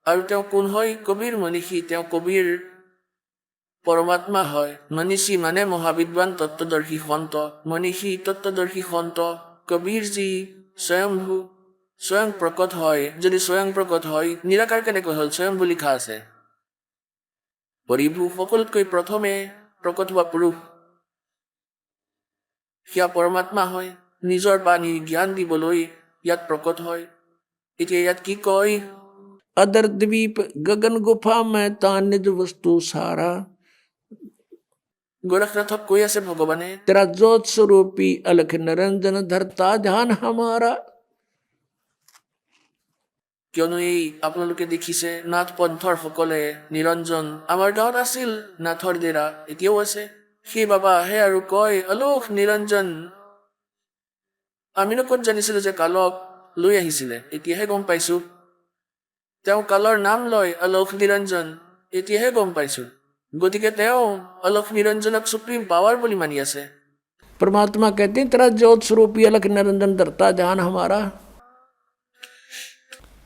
আৰু তেওঁ কোন হয়? কবিৰ মনীষী। তেওঁ কবিৰ পৰমাত্মা হয়। মনীষী মানে মহাবিদ্বান তত্ত্বদৰ্শী সন্ত, মনীষী তত্ত্বদৰ্শী সন্ত। কবিৰ যি স্বয়ম্ভু, স্বয়ং প্ৰকট হয়। যদি স্বয়ং প্ৰকট হয় নিৰাকাৰ কেনেকৈ হ'ল? স্বয়ম্ভু লিখা আছে। পৰিভূ সকলোতকৈ প্ৰথমে প্ৰকট হোৱা পুৰুষ, সেয়া পৰমাত্মা হয়। নিজৰ বাণী জ্ঞান দিবলৈ ইয়াত প্ৰকট হয়। এতিয়া ইয়াত কি কয়? अदर द्वीप गगन गुफा में ता निज वस्तु सारा। গোৰখনাথক কৈ আছে ভগৱানে, तेरा ज्योत स्वरूपी अलख निरंजन धरता ध्यान हमारा। কিয়নো এই আপোনালোকে দেখিছে নাথ পন্থৰ সকলে নিৰঞ্জন আমাৰ গাঁৱত আছিল, নাথৰ ডেৰা এতিয়াও আছে। সেই বাবা আহে আৰু কয় অলোক নিৰঞ্জন। আমিনো ক'ত জানিছিলো যে কালক লৈ আহিছিলে? এতিয়াহে গম পাইছো। তেওঁ কালৰ নাম লয় অলোক নিৰঞ্জন, এতিয়াহে গম পাইছো। গতিকে তেওঁ অলোক নিৰঞ্জনক সুপ্ৰিম পাৱাৰ বুলি মানি আছে। परमात्मा कहते हैं तेरा ज्योत स्वरूपी अलख निरंजन धरता ध्यान हमारा।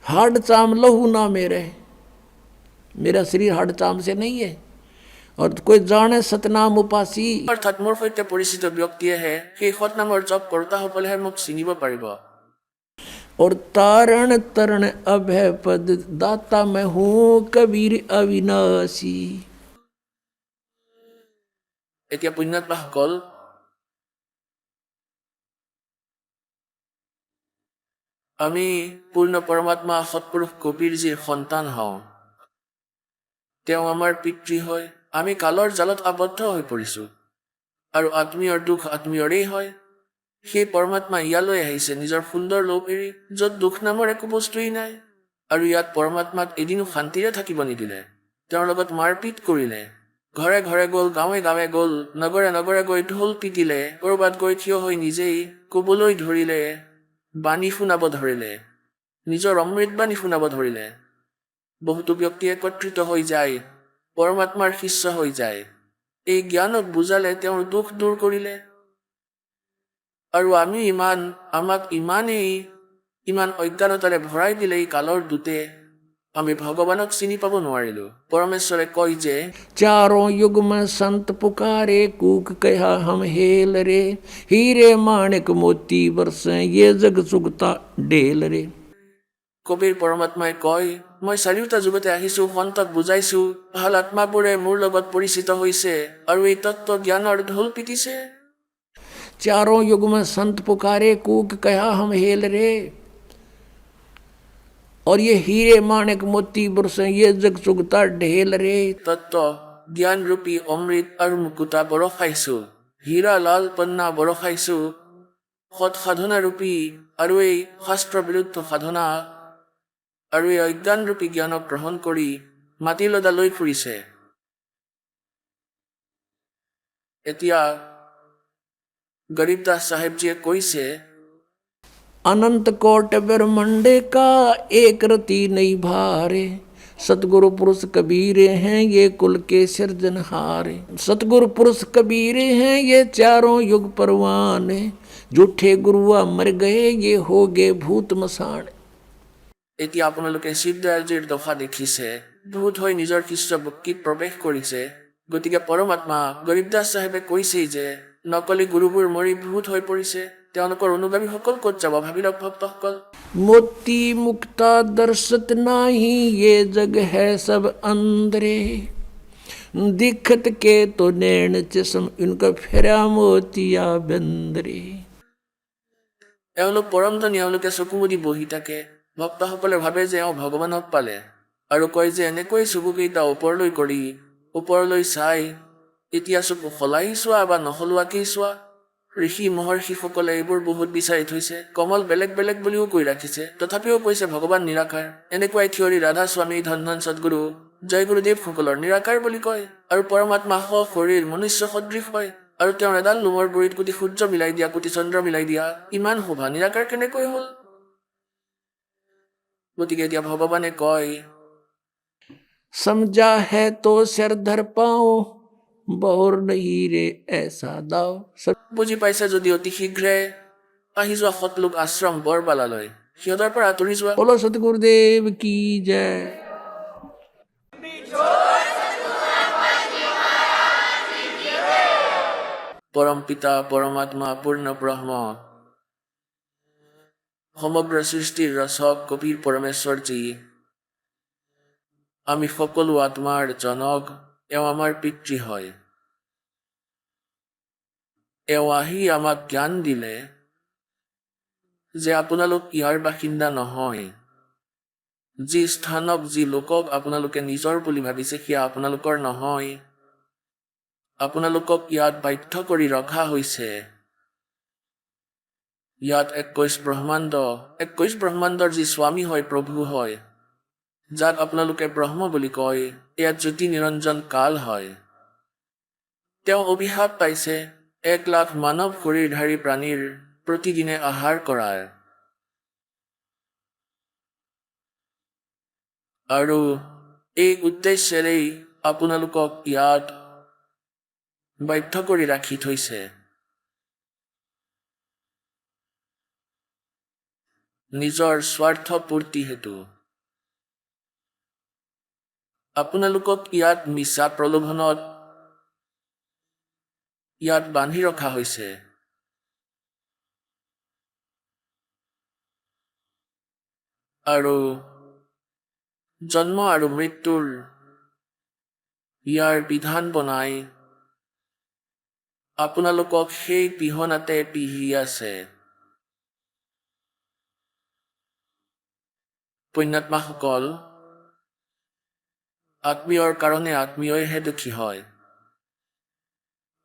हाड चाम लहू ना मेरा शरीर हाड चाम से नहीं है। और कोई जाने सतनाम उपासी। অৰ্থাৎ মোৰ সৈতে পৰিচিত ব্যক্তিয়েহে, সেই সৎনামৰ জপ কৰোতাসকলেহে মোক চিনিব পাৰিব। और तारण तरण अभय पद दाता मैं हूँ कबीर अविनाशी। এতিয়া পুণ্যাত্মাসকল, আমি পূৰ্ণ পৰমাত্মা সৎপুৰুষ কবিৰজীৰ সন্তান হওঁ। তেওঁ আমাৰ পিতৃ হয়। আমি কালৰ জালত আবদ্ধ হৈ পৰিছো, আৰু আত্মীয়ৰ দুখ আত্মীয়ৰেই হয়। সেই পৰমাত্মা ইয়ালৈ আহিছে নিজৰ সুন্দৰ লোভ এৰি, য'ত দুখ নামৰ একো বস্তুৱেই নাই। আৰু ইয়াত পৰমাত্মাক এদিনো শান্তিৰে থাকিব নিদিলে। তেওঁৰ লগত মাৰপিট কৰিলে। ঘৰে ঘৰে গ'ল, গাঁৱে গাঁৱে গ'ল, নগৰে নগৰে গৈ ঢোল পিটিলে, ক'ৰবাত গৈ থিয় হৈ নিজেই ক'বলৈ ধৰিলে, বাণী শুনাব ধৰিলে, নিজৰ অমৃত বাণী শুনাব ধৰিলে। বহুতো ব্যক্তি একত্ৰিত হৈ যায়, পৰমাত্মাৰ শিষ্য হৈ যায়। এই জ্ঞানক বুজালে, তেওঁৰ দুখ দূৰ কৰিলে। আৰু আমাক ইমান অজ্ঞানতাৰে ভৰাই দিলে এই কালৰ দূতে, আমি ভগৱানক চিনি পাব নোৱাৰিলো। পৰমেশ্বৰে কয় যে चारों युग में संत पुकारे कूक कहा हम हेल रे। हीरे माणिक मोती बरसे ये जग सुगता ढेल रे। কবিৰ পৰমাত্মাই কয়, মই চাৰিওটা যুগতে আহিছো, সন্তক বুজাইছো, ভাল আত্মাবোৰে মোৰ লগত পৰিচিত হৈছে আৰু এই তত্ত্ব জ্ঞানৰ ঢোল পিটিছে। चारों युग में संत पुकारे कूक कहा हम हेल रे। और ये हीरे माणिक मोती बरसे ये जग सुगता ढेल रे। তত্ত্ব জ্ঞান ৰূপী অমৃত আৰু মুকুতা বৰষাইছো, হীৰা লাল পন্না বৰষাইছো, সৎ সাধনাৰূপী আৰু এই শাস্ত্ৰ বিৰুদ্ধ সাধনা আৰু এই অজ্ঞানৰূপী জ্ঞানক গ্ৰহণ কৰি মাটি লদা লৈ ফুৰিছে। এতিয়া গৰীবদাস চাহেবজীয়ে কৈছে, अनंत कोट ब्रह्मंड का एक रति नहीं भारे, सतगुरु पुरुष कबीरे हैं ये कुल के सिरजनहारे। सतगुरु पुरुष कबीरे हैं ये चारों युग परवाने, झूठे गुरुआ मर गए ये हो गए भूत मसान। এতিয়া আপোনালোকে শিৱদয়ালজীৰ দফা দেখিছে, ভূত হৈ নিজৰ খ্ৰীষ্ট ভক্তিত প্ৰৱেশ কৰিছে। গতিকে পৰমাত্মা গৰীবদাস চাহেবে কৈছেই যে নকলি গুৰুবোৰ মৰি ভূত হৈ পৰিছে, তেওঁলোকৰ অনুগামীসকল ক'ত যাব ভাবি লওক ভক্তসকল। मोती मुक्ता दर्शत नाही ये जग है सब अंदरे, दिखत के तो नैन चश्म इनका फेरा मोतिया बंदरे। এওঁলোক পৰমধনী, এওঁলোকে চকু মুদি বহি থাকে। ভক্তসকলে ভাবে যে এওঁ ভগৱানক পালে আৰু কয় যে এনেকৈ চকুকেইটা ওপৰলৈ কৰি ওপৰলৈ চাই এতিয়া চকু সলাই চোৱা বা নসলোৱাকেই চোৱা। ঋষি মহৰ্ষিসকলে এইবোৰ বহুত বিচাৰি থৈছে, কমল বেলেগ বেলেগ বুলিও কৈ ৰাখিছে, তথাপিও কৈছে ভগৱান নিৰাকাৰ। এনেকুৱাই থিয়ৰী ৰাধা স্বামী ধন ধন সদগুৰু জয় গুৰুদেৱসকলৰ নিৰাকাৰ বুলি কয়। আৰু পৰমাত্মা শৰীৰ মনুষ্য সদৃশ হয় আৰু তেওঁৰ এডাল লোমৰ গুৰিত কোটি সূৰ্য মিলাই দিয়া, কোটি চন্দ্ৰ মিলাই দিয়া, ইমান শোভা নিৰাকাৰ কেনেকৈ হ'ল? গতিকে এতিয়া ভগৱানে কয়, समझा है तो सिर धर पाओ, बहुर नहीं रे ऐसा दाओ। বুজি পাইছে যদি অতি শীঘ্ৰে আহি যোৱা সতলোক আশ্ৰম বৰবালালৈ, সিহঁতৰ পৰা আঁতৰি যোৱা। बोलो सतगुरुदेव की जय। পৰম পিতা পৰমাত্মা পূৰ্ণ ব্ৰহ্ম সমগ্ৰ সৃষ্টিৰ ৰচক কবিৰ পৰমেশ্বৰজী, আমি সকলো আত্মাৰ জনক, এওঁ আমাৰ পিতৃ হয়। এওঁ আহি আমাক জ্ঞান দিলে যে আপোনালোক ইয়াৰ বাসিন্দা নহয়। যি স্থানক যি লোকক আপোনালোকে নিজৰ বুলি ভাবিছে সেয়া আপোনালোকৰ নহয়। আপোনালোকক ইয়াত বাধ্য কৰি ৰখা হৈছে। ইয়াত 21 ব্ৰহ্মাণ্ডৰ যি স্বামী হয়, প্ৰভু হয়, যাক আপোনালোকে ব্ৰহ্ম বুলি কয়, ইয়াত জ্যোতি নিৰঞ্জন কাল হয়। তেওঁ অভিশাপ পাইছে 1 লাখ মানৱ শৰীৰধাৰী প্ৰাণীৰ প্ৰতিদিনে আহাৰ কৰাৰ। আৰু এই উদ্দেশ্যেৰেই আপোনালোকক ইয়াত বাধ্য কৰি ৰাখি থৈছে। নিজৰ স্বাৰ্থ পূৰ্তি হেতু আপোনালোকক ইয়াত মিছা প্ৰলোভনত ইয়াত বান্ধি ৰখা হৈছে। আৰু জন্ম আৰু মৃত্যুৰ ইয়াৰ বিধান বনাই আপোনালোকক সেই পিহনাতে পিহি আছে। পুণ্যাত্মাসকল, আত্মীয়ৰ কাৰণে আত্মীয়ইহে দুখী হয়।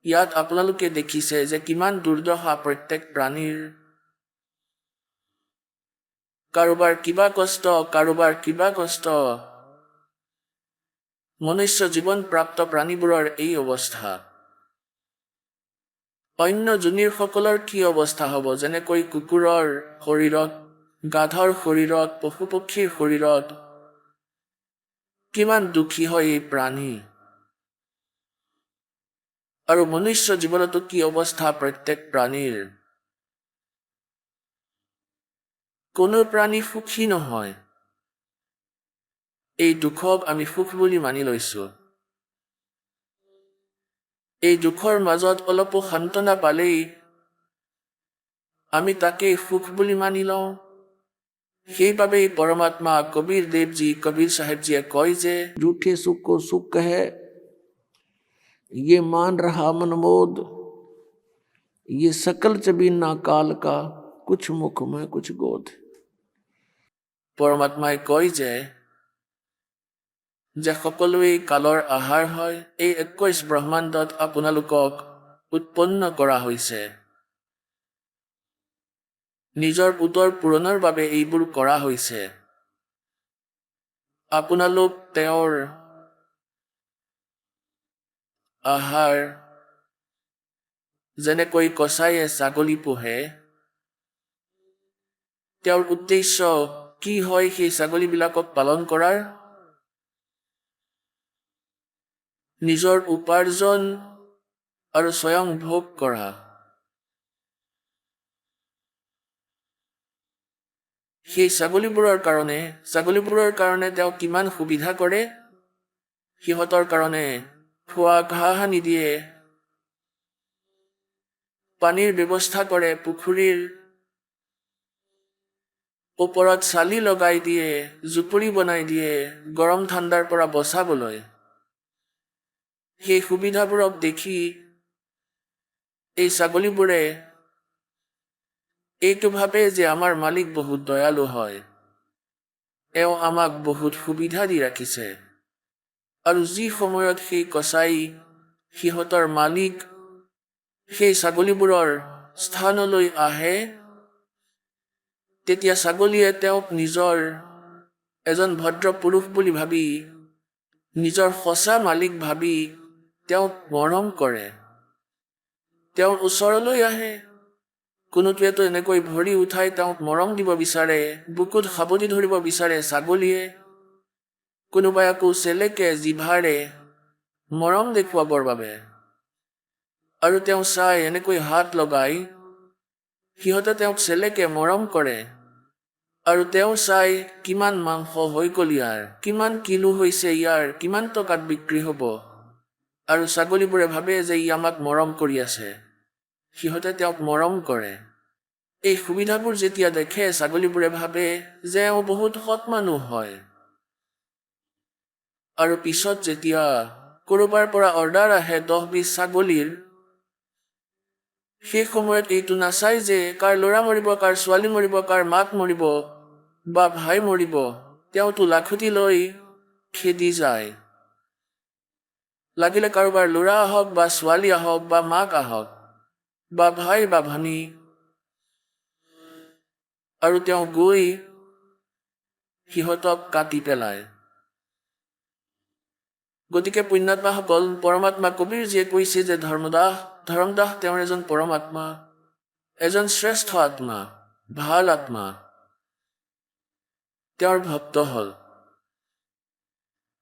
ইয়াত আপোনালোকে দেখিছে যে কিমান দুৰ্দশা প্ৰত্যেক প্ৰাণীৰ। কাৰোবাৰ কিবা কষ্ট, কাৰোবাৰ কিবা কষ্ট। মনুষ্য জীৱন প্ৰাপ্ত প্ৰাণীবোৰৰ এই অৱস্থা। অন্য যোনিৰসকলৰ কি অৱস্থা হ'ব? যেনেকৈ কুকুৰৰ শৰীৰত, গাধৰ শৰীৰত, পশু পক্ষীৰ শৰীৰত কিমান দুখী হয় এই প্ৰাণী। আৰু মনুষ্য জীৱনতো কি অৱস্থা প্ৰত্যেক প্ৰাণীৰ। কোনো প্ৰাণী সুখী নহয়। এই দুখক আমি সুখ বুলি মানি লৈছো। এই দুখৰ মাজত অলপো সান্তনা পালেই আমি তাকেই সুখ বুলি মানি লওঁ। সেইবাবেই পৰমাত্মা কবিৰ দেৱজী, কবিৰ চাহেবজীয়ে কয় যে झूठे सुख को सुख है ये मान रहा मनमोद, ये सकल चबीना काल का कुछ मुख में कुछ गोद। পৰমাত্মাই কয় যে সকলোৱেই কালৰ আহাৰ হয়। এই 21 ব্ৰহ্মাণ্ডত আপোনালোকক উৎপন্ন কৰা হৈছে। নিজৰ পুতৰ পূৰণৰ বাবে এইবোৰ কৰা হৈছে। আপোনালোক তেওঁৰ আহাৰ যেনেকৈ কচাইয়ে ছাগলী পোহে, তেওঁৰ উদ্দেশ্য কি হয় সেই ছাগলীবিলাকক পালন কৰাৰ? নিজৰ উপাৰ্জন আৰু স্বয়ং ভোগ কৰা। সেই ছাগলীবোৰৰ কাৰণে তেওঁ কিমান সুবিধা কৰে। সিহঁতৰ কাৰণে খোৱা ঘাঁহ আনি দিয়ে, পানীৰ ব্যৱস্থা কৰে, পুখুৰীৰ ওপৰত চালি লগাই দিয়ে, জুপুৰি বনাই দিয়ে গৰম ঠাণ্ডাৰ পৰা বচাবলৈ। সেই সুবিধাবোৰক দেখি এই ছাগলীবোৰে এইটো ভাবে যে আমাৰ মালিক বহুত দয়ালু হয়, এওঁ আমাক বহুত সুবিধা দি ৰাখিছে। আৰু যি সময়ত সেই কচাই সিহঁতৰ মালিক সেই ছাগলীবোৰৰ স্থানলৈ আহে, তেতিয়া ছাগলীয়ে তেওঁক নিজৰ এজন ভদ্ৰ পুৰুষ বুলি ভাবি, নিজৰ সঁচা মালিক ভাবি তেওঁক মৰম কৰে, তেওঁৰ ওচৰলৈ আহে। কোনোটোৱেতো এনেকৈ ভৰি উঠাই তেওঁক মৰম দিব বিচাৰে, বুকুত সাবটি ধৰিব বিচাৰে ছাগলীয়ে। কোনোবাই আকৌ চেলেকে জিভাৰে মৰম দেখুৱাবৰ বাবে। আৰু তেওঁ চাই এনেকৈ হাত লগাই, সিহঁতে তেওঁক চেলেকে মৰম কৰে। আৰু তেওঁ চাই কিমান মাংস হৈ গ'ল ইয়াৰ, কিমান কিলো হৈছে ইয়াৰ, কিমান টকাত বিক্ৰী হ'ব। আৰু ছাগলীবোৰে ভাবে যে ই আমাক মৰম কৰি আছে, সিহঁতে তেওঁক মৰম কৰে। এই সুবিধাবোৰ যেতিয়া দেখে ছাগলীবোৰে ভাবে যে এওঁ বহুত সৎ মানুহ হয়। আৰু পিছত যেতিয়া ক'ৰবাৰ পৰা অৰ্ডাৰ আহে 10-20 ছাগলীৰ, সেই সময়ত এইটো নাচাই যে কাৰ ল'ৰা মৰিব, কাৰ ছোৱালী মৰিব, কাৰ মাক মৰিব বা ভাই মৰিব, তেওঁতো লাখুটি লৈ খেদি যায়। লাগিলে কাৰোবাৰ ল'ৰা আহক বা ছোৱালী আহক বা মাক আহক বা ভাই বা ভনী, আৰু তেওঁ গৈ সিহঁতক কাটি পেলায়। গতিকে পুণ্যাত্মাসকল, পৰমাত্মা কবিৰজীয়ে কৈছে যে ধৰ্মদাস তেওঁৰ এজন পৰমাত্মা, এজন শ্ৰেষ্ঠ আত্মা, ভাল আত্মা। তেওঁৰ ভক্ত হ'ল,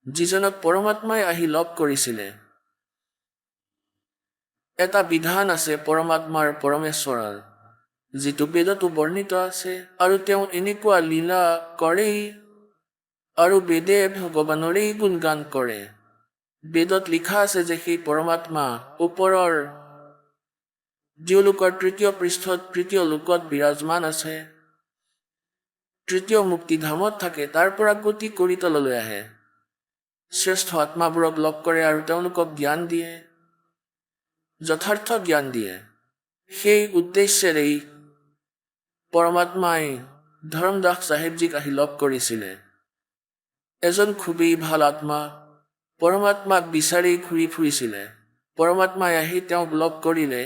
যিজনক পৰমাত্মাই আহি লগ কৰিছিলে। এটা বিধান আছে পৰমাত্মাৰ, পৰমেশ্বৰৰ, যিটো বেদতো বৰ্ণিত আছে। আৰু তেওঁ এনেকুৱা লীলা কৰেই, আৰু বেদে ভগৱানৰেই গুণগান কৰে। বেদত লিখা আছে যে সেই পৰমাত্মা ওপৰৰ যিলোকৰ তৃতীয় পৃষ্ঠত, তৃতীয় লোকত বিৰাজমান আছে, তৃতীয় মুক্তিধামত থাকে, তাৰ পৰা গতি কৰি তললৈ আহে, শ্ৰেষ্ঠ আত্মাবোৰক লগ কৰে আৰু তেওঁলোকক জ্ঞান দিয়ে, যথাৰ্থ জ্ঞান দিয়ে। সেই উদ্দেশ্যেৰেই পৰমাত্মাই ধৰ্মদাস চাহেবজীক আহি লগ কৰিছিলে। এজন খুবেই ভাল আত্মা পৰমাত্মাক বিচাৰি ঘূৰি ফুৰিছিলে। পৰমাত্মাই আহি তেওঁক লগ কৰিলে।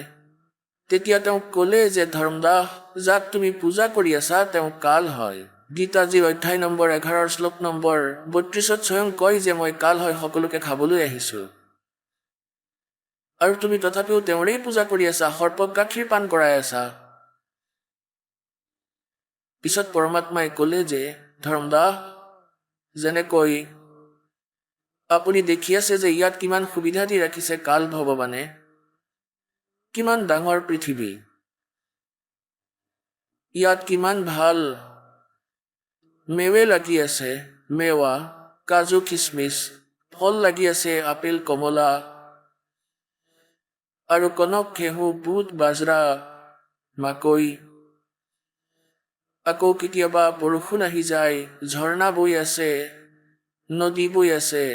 তেতিয়া তেওঁক ক'লে যে ধৰ্মদাস, যাক তুমি পূজা কৰি আছা তেওঁ কাল হয়। গীতাজীৰ অধ্যায় নম্বৰ 11 শ্লোক নম্বৰ 32ত স্বয়ং কয় যে মই কাল হয়, সকলোকে খাবলৈ আহিছোঁ। আৰু তুমি তথাপিও তেওঁৰেই পূজা কৰি আছা, সৰ্পক গাখীৰ পান কৰাই আছা। পিছত পৰমাত্মাই ক'লে যে ধৰ্মদাস, যেনেকৈ আপুনি দেখি আছে যে ইয়াত কিমান সুবিধা দি ৰাখিছে কাল ভগৱানে, কিমান ডাঙৰ পৃথিৱী, ইয়াত কিমান ভাল মেৱে লাগি আছে, মেৱা, কাজু, খিচমিচ, ফল লাগি আছে, আপেল, কমলা আৰু কনক, ঘেঁহু, বুট, বাজৰা, মাকৈ। আকৌ কেতিয়াবা বৰষুণ আহি যায়, ঝৰ্ণা বৈ আছে, নদী বৈ আছে,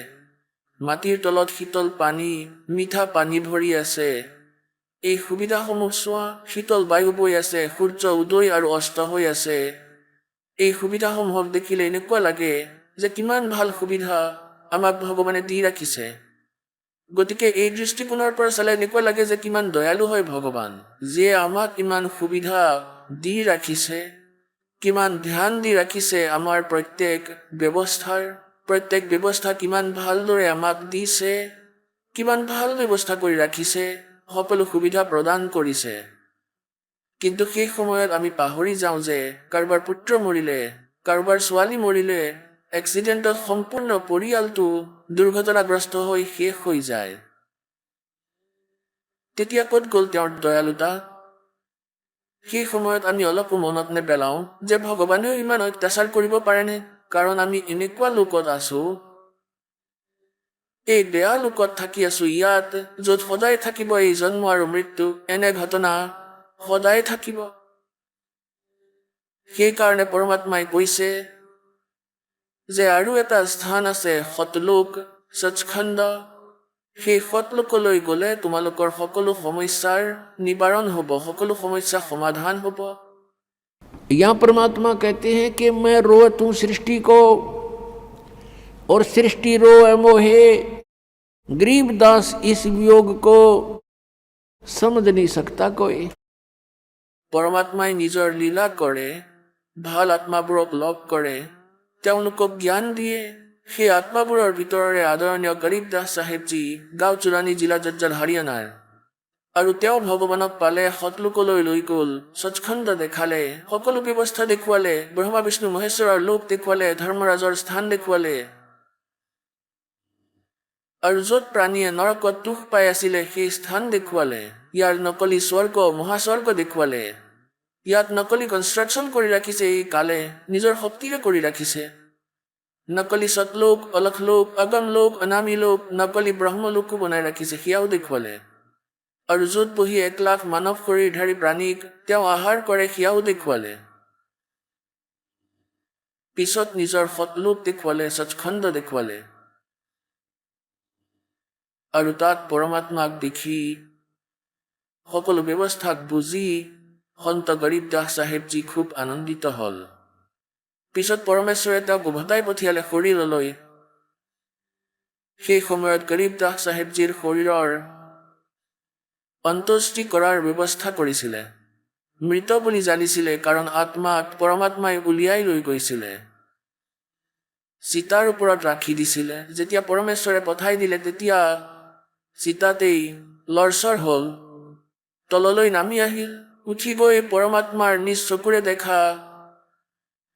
মাটিৰ তলত শীতল পানী, মিঠা পানী ভৰি আছে। এই সুবিধাসমূহ চোৱা, শীতল বায়ু বৈ আছে, সূৰ্য উদয় আৰু অস্ত হৈ আছে। এই সুবিধাসমূহক দেখিলে এনেকুৱা লাগে যে কিমান ভাল সুবিধা আমাক ভগৱানে দি ৰাখিছে। গতিকে এই দৃষ্টিকোণৰ পৰা চালে এনেকুৱা লাগে যে কিমান দয়ালু হয় ভগৱান, যিয়ে আমাক ইমান সুবিধা দি ৰাখিছে, কিমান ধ্যান দি ৰাখিছে আমাৰ প্ৰত্যেক ব্যৱস্থা কিমান ভালদৰে আমাক দিছে, কিমান ভাল ব্যৱস্থা কৰি ৰাখিছে, সকলো সুবিধা প্ৰদান কৰিছে। কিন্তু সেই সময়ত আমি পাহৰি যাওঁ যে কাৰোবাৰ পুত্ৰ মৰিলে, কাৰোবাৰ ছোৱালী মৰিলে, এক্সিডেণ্টত সম্পূৰ্ণ পৰিয়ালটো দুৰ্ঘটনাগ্ৰস্ত হৈ শেষ হৈ যায়। তেতিয়া ক'ত গ'ল তেওঁৰ দয়ালুতা? সেই সময়ত আমি অলপো মনত নেপেলাওঁ যে ভগৱানেও ইমান অত্যাচাৰ কৰিব পাৰেনে? কাৰণ আমি এনেকুৱা লোকত আছো, এই বেয়া লোকত থাকি আছো ইয়াত, য'ত সদায় থাকিব এই জন্ম আৰু মৃত্যু, এনে ঘটনা সদায় থাকিব। সেইকাৰণে পৰমাত্মাই কৈছে যে আৰু এটা স্থান আছে, সতলোক, সচখণ্ড। সেই সতলোকলৈ গ'লে তোমালোকৰ সকলো সমস্যাৰ নিবাৰণ হ'ব, সকলো সমস্যা সমাধান হ'ব। यहाँ परमात्मा कहते हैं कि मैं रोवत हूँ सृष्टि को और सृष्टि रोए मोहे, गरीबदास इस वियोग को समझ नहीं सकता कोई। পৰমাত্মাই নিজৰ লীলা কৰে, ভাল আত্মাবোৰক লগ কৰে, তেওঁলোকক জ্ঞান দিয়ে। সেই আত্মাবোৰৰ ভিতৰৰে আদৰণীয় গৰীবদাস চাহেবজী, গাঁও চুৰাণী, জিলা জজ্জল, হাৰিয়ানাৰ। আৰু তেওঁ ভগৱানক পালে, সতলোকলৈ লৈ গ'ল, সচখণ্ড দেখালে, সকলো ব্যৱস্থা দেখুৱালে, ব্ৰহ্মা বিষ্ণু মহেশ্বৰৰ লোক দেখুৱালে, ধৰ্মৰাজৰ স্থান দেখুৱালে। আৰু য'ত প্ৰাণীয়ে নৰকত দুখ পাই আছিলে সেই স্থান দেখুৱালে। ইয়াৰ নকলি স্বৰ্গ, মহাস্বৰ্গ দেখুৱালে। ইয়াত নকলি কনষ্ট্ৰাকশ্যন কৰি ৰাখিছে, এই কালে নিজৰ শক্তিৰে কৰি ৰাখিছে। নকলি সতলোক, অলখলোক, অগমলোক, অনামী লোক, নকলি ব্ৰহ্মলোকো বনাই ৰাখিছে, সেয়াও দেখুৱালে। আৰু য'ত বহি 1 লাখ মানৱ শৰীৰধাৰী প্ৰাণীক তেওঁ আহাৰ কৰে, সেয়াও দেখুৱালে। পিছত নিজৰ সতলোক দেখুৱালে, সচখণ্ড দেখুৱালে। আৰু তাত পৰমাত্মাক দেখি, সকলো ব্যৱস্থাক বুজি সন্ত গৰীবদাস চাহেবজী খুব আনন্দিত হ'ল। পিছত পৰমেশ্বৰে তেওঁক উভতাই পঠিয়ালে শৰীৰলৈ। সেই সময়ত গৰীবদাস চাহেবজীৰ শৰীৰৰ অন্ত্যেষ্টি কৰাৰ ব্যৱস্থা কৰিছিলে। মৃত বুলি জানিছিলে, কাৰণ আত্মাক পৰমাত্মাই উলিয়াই লৈ গৈছিলে, চিতাৰ ওপৰত ৰাখি দিছিলে। যেতিয়া পৰমেশ্বৰে পঠাই দিলে, তেতিয়া চিতাতেই লৰচৰ হ'ল, তললৈ নামি আহিল। উঠি গৈ পৰমাত্মাৰ নিজ চকুৰে দেখা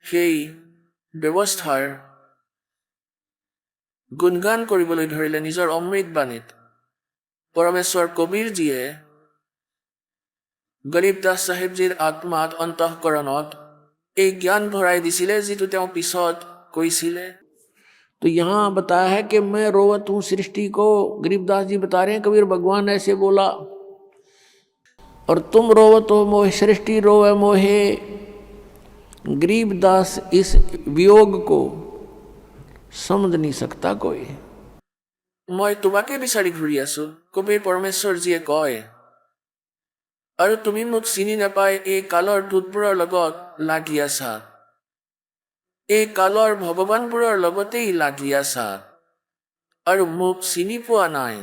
সেই ব্যৱস্থাৰ গুণগান কৰিবলৈ ধৰিলে নিজৰ অমৃত বাণীত। পৰমেশ্বৰ কবীৰজীয়ে গৰীবদাস চাহেবজীৰ আত্মাত, অন্তঃকৰণত এই জ্ঞান ভৰাই দিছিলে, যিটো তেওঁ পিছত কৈছিলে। तो यहाँ बताया है कि मैं रोवत हूँ सृष्टि को। गरीबदास जी बता रहे हैं कबीर भगवान ऐसे बोला, और तुम रोवत हो मोहे, सृष्टि रोवे मोहे, गरीबदास इस वियोग को समझ नहीं सकता कोई। মই তোমাকে বিচাৰি ঘূৰি আছো, কবিৰ পৰমেশ্বৰজীয়ে কয়, আৰু তুমি মোক চিনি নাপাই এই কালৰ দূতবোৰৰ লগত লাগি আছা, এই কালৰ ভগৱানবোৰৰ লগতেই লাগি আছা, আৰু মোক চিনি পোৱা নাই।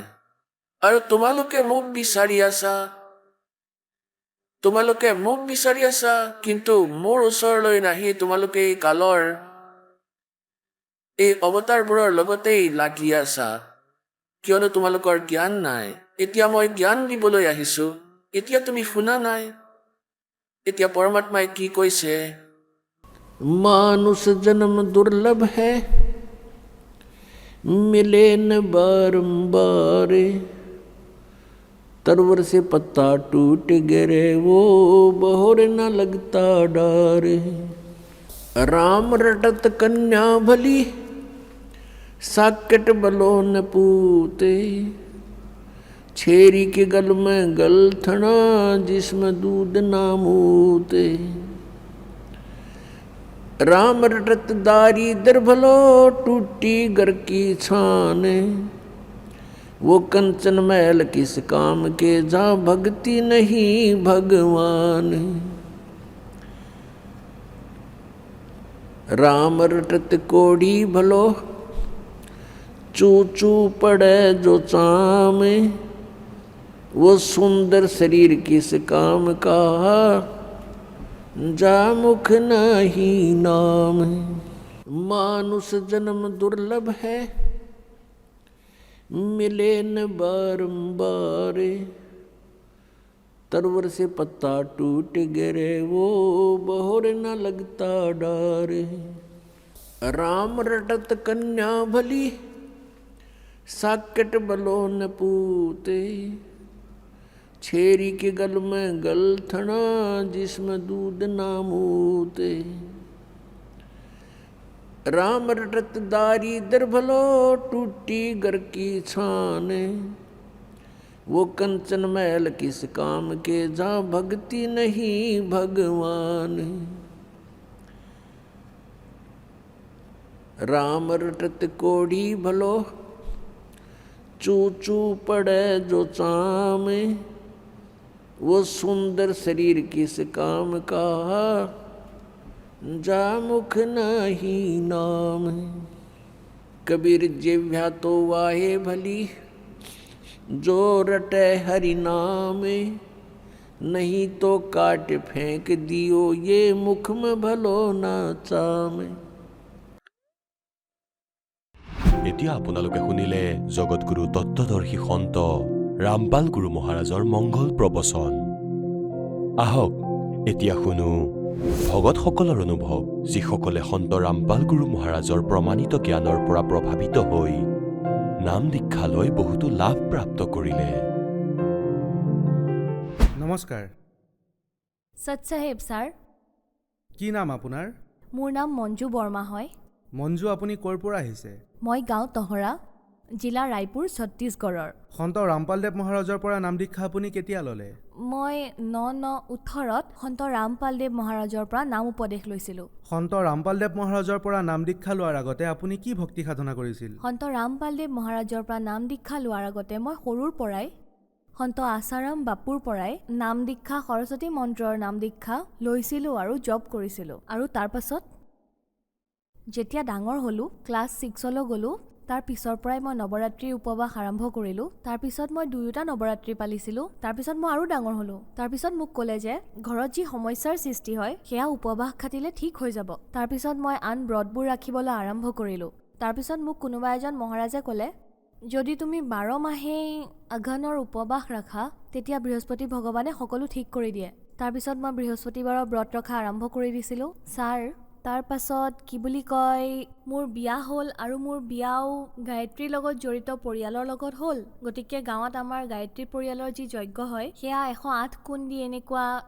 আৰু তোমালোকে মোক বিচাৰি আছা, কিন্তু মোৰ ওচৰলৈ নাহি তোমালোকে এই কালৰ এই অৱতাৰবোৰৰ লগতেই লাগি আছা, কিয়নো তোমালোকৰ জ্ঞান নাই। এতিয়া মই জ্ঞান দিবলৈ আহিছো, এতিয়া তুমি শুনা নাই। এতিয়া পৰমাত্মাই কি কৈছে? मानुष जन्म दुर्लभ है, मिले न बारंबार, तरवर से पत्ता टूट गिरे वो बहोर न लगता डार। राम रटत कन्या भली, साकेट बलो न पूते, छेरी के गल में गलथना, जिसमें दूध ना मूते। राम रटत दारी दर भलो, टूटी घर की छान, वो कंचन महल किस काम के, जहाँ भक्ति नहीं भगवान। राम रटत कोड़ी भलो, चू चू पड़े जो चाम, वो सुंदर शरीर किस काम का, जा मुख नहीं नाम। मानुष जन्म दुर्लभ है, मिले न बारंबार। तरवर से पत्ता टूट गिरे, वो बहोर न लगता डार। राम रटत कन्या भली, साकट बलो न पूते। छेरी के गल में गलथना, जिसमें दूध ना मूते। राम रटत दारी दर भलो, टूटी घर की छान। वो कंचन महल किस काम के, जहाँ भक्ति नहीं भगवान। राम रटत कोढ़ी भलो, चू चू पड़े जो चाम। वो सुंदर शरीर किस काम का, जा मुख नहीं नाम। कबीर जिह्वा तो वाहे भली, जो रटे हरि नाम। नहीं तो काट फेंक दियो, ये मुख में भलो ना चाम। এতিয়া আপোনালোকে শুনিলে জগতগুৰু তত্ত্বদৰ্শী সন্ত ৰামপাল গুৰু মহাৰাজৰ মংগল প্ৰবচন। আহক এতিয়া শুনো ভগতসকলৰ অনুভৱ, যিসকলে সন্ত ৰামপাল গুৰু মহাৰাজৰ প্ৰমাণিত জ্ঞানৰ পৰা প্ৰভাৱিত হৈ নাম দীক্ষা লৈ বহুতো লাভ প্ৰাপ্ত কৰিলে। নমস্কাৰ। সৎ চাহেব ছাৰ, কি নাম আপোনাৰ? মোৰ নাম মঞ্জু বৰ্মা হয়। মঞ্জু, আপুনি ক'ৰ পৰা আহিছে? মই গাঁও তহৰা, জিলা ৰায়পুৰ, ছত্তীশগড়ৰ। সন্ত ৰামপালদেৱ মহাৰাজৰ পৰা নাম দীক্ষা আপুনি কেতিয়া ল'লে? মই 9/9/18 সন্ত ৰামপালদেৱ মহাৰাজৰ পৰা নাম উপদেশ লৈছিলোঁ। সন্ত ৰামপালদেৱ মহাৰাজৰ পৰা নাম দীক্ষা লোৱাৰ আগতে আপুনি কি ভক্তি সাধনা কৰিছিল? সন্ত ৰামপালদেৱ মহাৰাজৰ পৰা নাম দীক্ষা লোৱাৰ আগতে মই সৰুৰ পৰাই সন্ত আচাৰাম বাপুৰ পৰাই নাম দীক্ষা, সৰস্বতী মন্ত্ৰৰ নাম দীক্ষা লৈছিলোঁ আৰু জপ কৰিছিলোঁ। আৰু তাৰ পাছত যেতিয়া ডাঙৰ হ'লোঁ, ক্লাছ 6লৈ গ'লোঁ, তাৰ পিছৰ পৰাই মই নৱৰাত্ৰিৰ উপবাস আৰম্ভ কৰিলোঁ। তাৰপিছত মই 2টা নৱৰাত্ৰি পালিছিলোঁ। তাৰপিছত মই আৰু ডাঙৰ হ'লোঁ। তাৰপিছত মোক ক'লে যে ঘৰত যি সমস্যাৰ সৃষ্টি হয়, সেয়া উপবাস খাটিলে ঠিক হৈ যাব। তাৰপিছত মই আন ব্ৰতবোৰ ৰাখিবলৈ আৰম্ভ কৰিলোঁ। তাৰপিছত মোক কোনোবা এজন মহাৰাজে ক'লে, যদি তুমি 12 মাহেই আঘানৰ উপবাস ৰাখা, তেতিয়া বৃহস্পতি ভগৱানে সকলো ঠিক কৰি দিয়ে। তাৰপিছত মই বৃহস্পতিবাৰৰ ব্ৰত ৰখা আৰম্ভ কৰি দিছিলোঁ। ছাৰ, তাৰ পাছত কি বুলি কয়, মোৰ বিয়া হ'ল আৰু মোৰ বিয়াও গায়ত্ৰীৰ লগত জড়িত পৰিয়ালৰ লগত হ'ল। গতিকে গাঁৱত আমাৰ গায়ত্ৰী পৰিয়ালৰ যি যজ্ঞ হয়, সেয়া 108 কুণ্ডি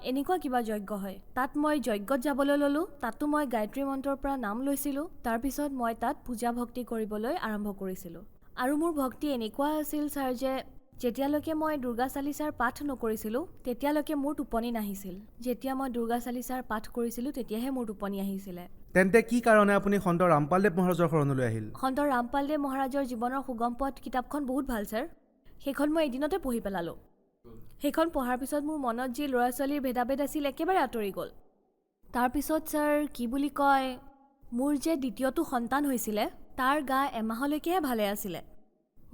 এনেকুৱা কিবা যজ্ঞ হয়। তাত মই যজ্ঞত যাবলৈ ল'লোঁ। তাতো মই গায়ত্ৰী মন্ত্ৰৰ পৰা নাম লৈছিলোঁ। তাৰপিছত মই তাত পূজা ভক্তি কৰিবলৈ আৰম্ভ কৰিছিলোঁ। আৰু মোৰ ভক্তি এনেকুৱা আছিল ছাৰ যে যেতিয়ালৈকে মই দুৰ্গা চালিচাৰ পাঠ নকৰিছিলোঁ, তেতিয়ালৈকে মোৰ টোপনি নাহিছিল। যেতিয়া মই দুৰ্গা চালিচাৰ পাঠ কৰিছিলোঁ, তেতিয়াহে মোৰ টোপনি আহিছিলে। তেন্তে কি কাৰণে আপুনি সন্ত ৰামপালদেৱ মহাৰাজৰ শৰণলৈ আহিল? সন্ত ৰামপালদেৱ মহাৰাজৰ জীৱনৰ সুগম পথ কিতাপখন বহুত ভাল ছাৰ। সেইখন মই এদিনতে পঢ়ি পেলালোঁ। সেইখন পঢ়াৰ পিছত মোৰ মনত যি ল'ৰা ছোৱালীৰ ভেদাভেদ আছিল, একেবাৰে আঁতৰি গ'ল। তাৰপিছত ছাৰ কি বুলি কয়, মোৰ যে দ্বিতীয়টো সন্তান হৈছিলে, তাৰ গা এমাহলৈকেহে ভালে আছিলে।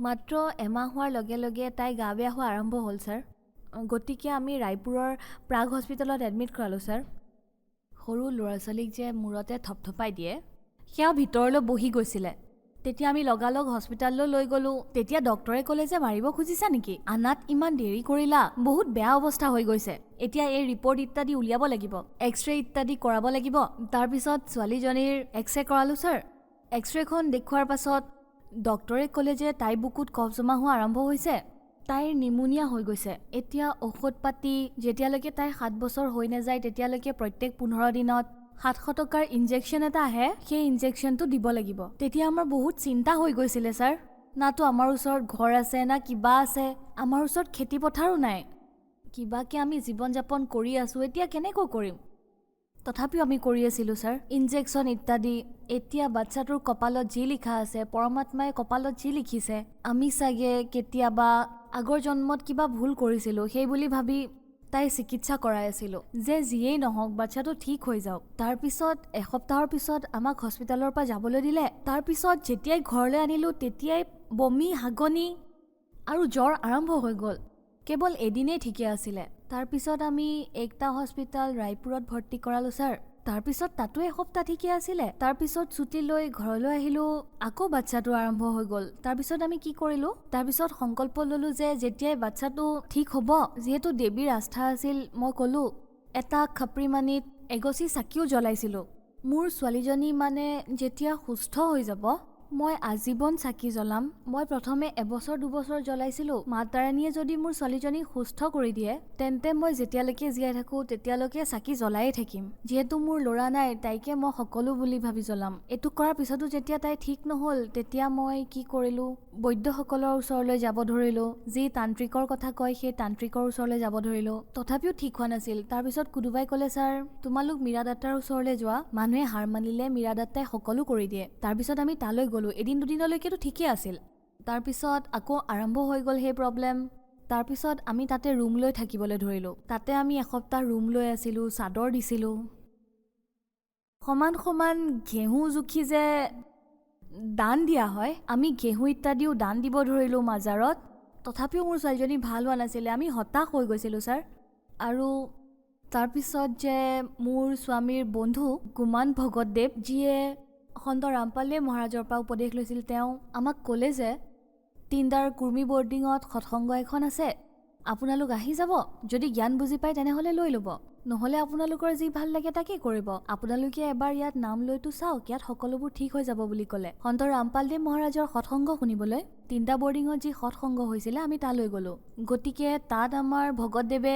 মাত্ৰ এমাহ হোৱাৰ লগে লগে তাই গা বেয়া হোৱা আৰম্ভ হ'ল ছাৰ। গতিকে আমি ৰায়পুৰৰ প্ৰাগ হস্পিটেলত এডমিট কৰালোঁ ছাৰ। সৰু ল'ৰা ছোৱালীক যে মূৰতে থপথপাই দিয়ে, সেয়া ভিতৰলৈ বহি গৈছিলে। তেতিয়া আমি লগালগ হস্পিটেললৈ লৈ গ'লোঁ। তেতিয়া ডক্টৰে ক'লে যে মাৰিব খুজিছা নেকি? আনাত ইমান দেৰি কৰিলা, বহুত বেয়া অৱস্থা হৈ গৈছে। এতিয়া এই ৰিপৰ্ট ইত্যাদি উলিয়াব লাগিব, এক্সৰে ইত্যাদি কৰাব লাগিব। তাৰপিছত ছোৱালীজনীৰ এক্সৰে কৰালোঁ ছাৰ। এক্সৰেখন দেখুৱাৰ পাছত ডক্টৰে ক'লে যে তাইৰ বুকুত কফ জমা হোৱা আৰম্ভ হৈছে, তাইৰ নিমুনিয়া হৈ গৈছে। এতিয়া ঔষধ পাতি যেতিয়ালৈকে তাইৰ 7 বছৰ হৈ নাযায়, তেতিয়ালৈকে প্ৰত্যেক 15 দিনত 700 টকাৰ ইনজেকশ্যন এটা আহে, সেই ইনজেকশ্যনটো দিব লাগিব। তেতিয়া আমাৰ বহুত চিন্তা হৈ গৈছিলে ছাৰ। নাতো আমাৰ ওচৰত ঘৰ আছে, না কিবা আছে, আমাৰ ওচৰত খেতি পথাৰো নাই। কিবাকে আমি জীৱন যাপন কৰি আছোঁ, এতিয়া কেনেকৈ কৰিম? তথাপিও আমি কৰি আছিলোঁ ছাৰ, ইনজেকশ্যন ইত্যাদি। এতিয়া বাচ্চাটোৰ কপালত যি লিখা আছে, পৰমাত্মাই কপালত যি লিখিছে, আমি চাগে কেতিয়াবা আগৰ জন্মত কিবা ভুল কৰিছিলোঁ, সেই বুলি ভাবি তাই চিকিৎসা কৰাই আছিলোঁ যে যিয়েই নহওক বাচ্চাটো ঠিক হৈ যাওক। তাৰপিছত এসপ্তাহৰ পিছত আমাক হস্পিটেলৰ পৰা যাবলৈ দিলে। তাৰপিছত যেতিয়াই ঘৰলৈ আনিলোঁ, তেতিয়াই বমি, হাগনি আৰু জ্বৰ আৰম্ভ হৈ গ'ল। কেৱল এদিনেই ঠিকে আছিলে। তাৰপিছত আমি একতা হস্পিটেল ৰায়পুৰত ভৰ্তি কৰালোঁ ছাৰ। তাৰপিছত তাতো এসপ্তাহ ঠিকে আছিলে। তাৰপিছত ছুটী লৈ ঘৰলৈ আহিলোঁ, আকৌ বাচ্ছাটো আৰম্ভ হৈ গ'ল। তাৰপিছত আমি কি কৰিলোঁ, তাৰপিছত সংকল্প ল'লোঁ যে যেতিয়াই বাচ্ছাটো ঠিক হ'ব, যিহেতু দেৱীৰ আস্থা আছিল, মই ক'লোঁ এটা খাপৰিমানিত এগছি চাকিও জ্বলাইছিলোঁ। মোৰ ছোৱালীজনী মানে যেতিয়া সুস্থ হৈ যাব, মই আজীৱন চাকি জ্বলাম। মই প্ৰথমে 1-2 বছৰ জ্বলাইছিলোঁ। মা তাৰাণীয়ে যদি মোৰ ছোৱালীজনীক সুস্থ কৰি দিয়ে, তেন্তে মই যেতিয়ালৈকে জীয়াই থাকোঁ তেতিয়ালৈকে চাকি জ্বলায়ে থাকিম। যিহেতু মোৰ ল'ৰা নাই, তাইকে মই সকলো বুলি ভাবি জ্বলাম। এইটো কৰাৰ পিছতো যেতিয়া তাই ঠিক নহ'ল, তেতিয়া মই কি কৰিলোঁ, বৈদ্যসকলৰ ওচৰলৈ যাব ধৰিলোঁ। যি তান্ত্ৰিকৰ কথা কয় সেই তান্ত্ৰিকৰ ওচৰলৈ যাব ধৰিলোঁ। তথাপিও ঠিক হোৱা নাছিল। তাৰপিছত কোনোবাই ক'লে, ছাৰ তোমালোক মীৰা দাত্তাৰ ওচৰলৈ যোৱা, মানুহে হাৰ মানিলে মীৰা দাত্তাই সকলো কৰি দিয়ে। তাৰপিছত আমি তালৈ গ'লোঁ। এদিন দুদিনলৈকেতো ঠিকেই আছিল। তাৰপিছত আকৌ আৰম্ভ হৈ গ'ল সেই প্ৰব্লেম। তাৰপিছত আমি তাতে ৰুম লৈ থাকিবলৈ ধৰিলোঁ। তাতে আমি এসপ্তাহ ৰুম লৈ আছিলোঁ, চাদৰ দিছিলোঁ। সমান ঘেঁহু জুখি যে দান দিয়া হয়, আমি ঘেঁহু ইত্যাদিও দান দিব ধৰিলোঁ মাজাৰত। তথাপিও মোৰ ছোৱালীজনী ভাল হোৱা নাছিলে। আমি হতাশ হৈ গৈছিলোঁ ছাৰ। আৰু তাৰপিছত যে মোৰ স্বামীৰ বন্ধু গুমান ভগতদেৱ, যিয়ে সন্ত ৰামপালদেৱ মহাৰাজৰ পৰা উপদেশ লৈছিল, তেওঁ আমাক ক'লে যে তিনদাৰ কুৰ্মী বৰ্ডিঙত সৎসংগ এখন আছে, আপোনালোক আহি যাব। যদি জ্ঞান বুজি পায় তেনেহ'লে লৈ ল'ব, নহ'লে আপোনালোকৰ যি ভাল লাগে তাকেই কৰিব। আপোনালোকে এবাৰ ইয়াত নাম লৈতো চাওক, ইয়াত সকলোবোৰ ঠিক হৈ যাব বুলি ক'লে। সন্ত ৰামপালদেৱ মহাৰাজৰ সৎসংগ শুনিবলৈ তিনদা বৰ্ডিঙত যি সৎসংগ হৈছিলে, আমি তালৈ গ'লোঁ। গতিকে তাত আমাৰ ভগতদেৱে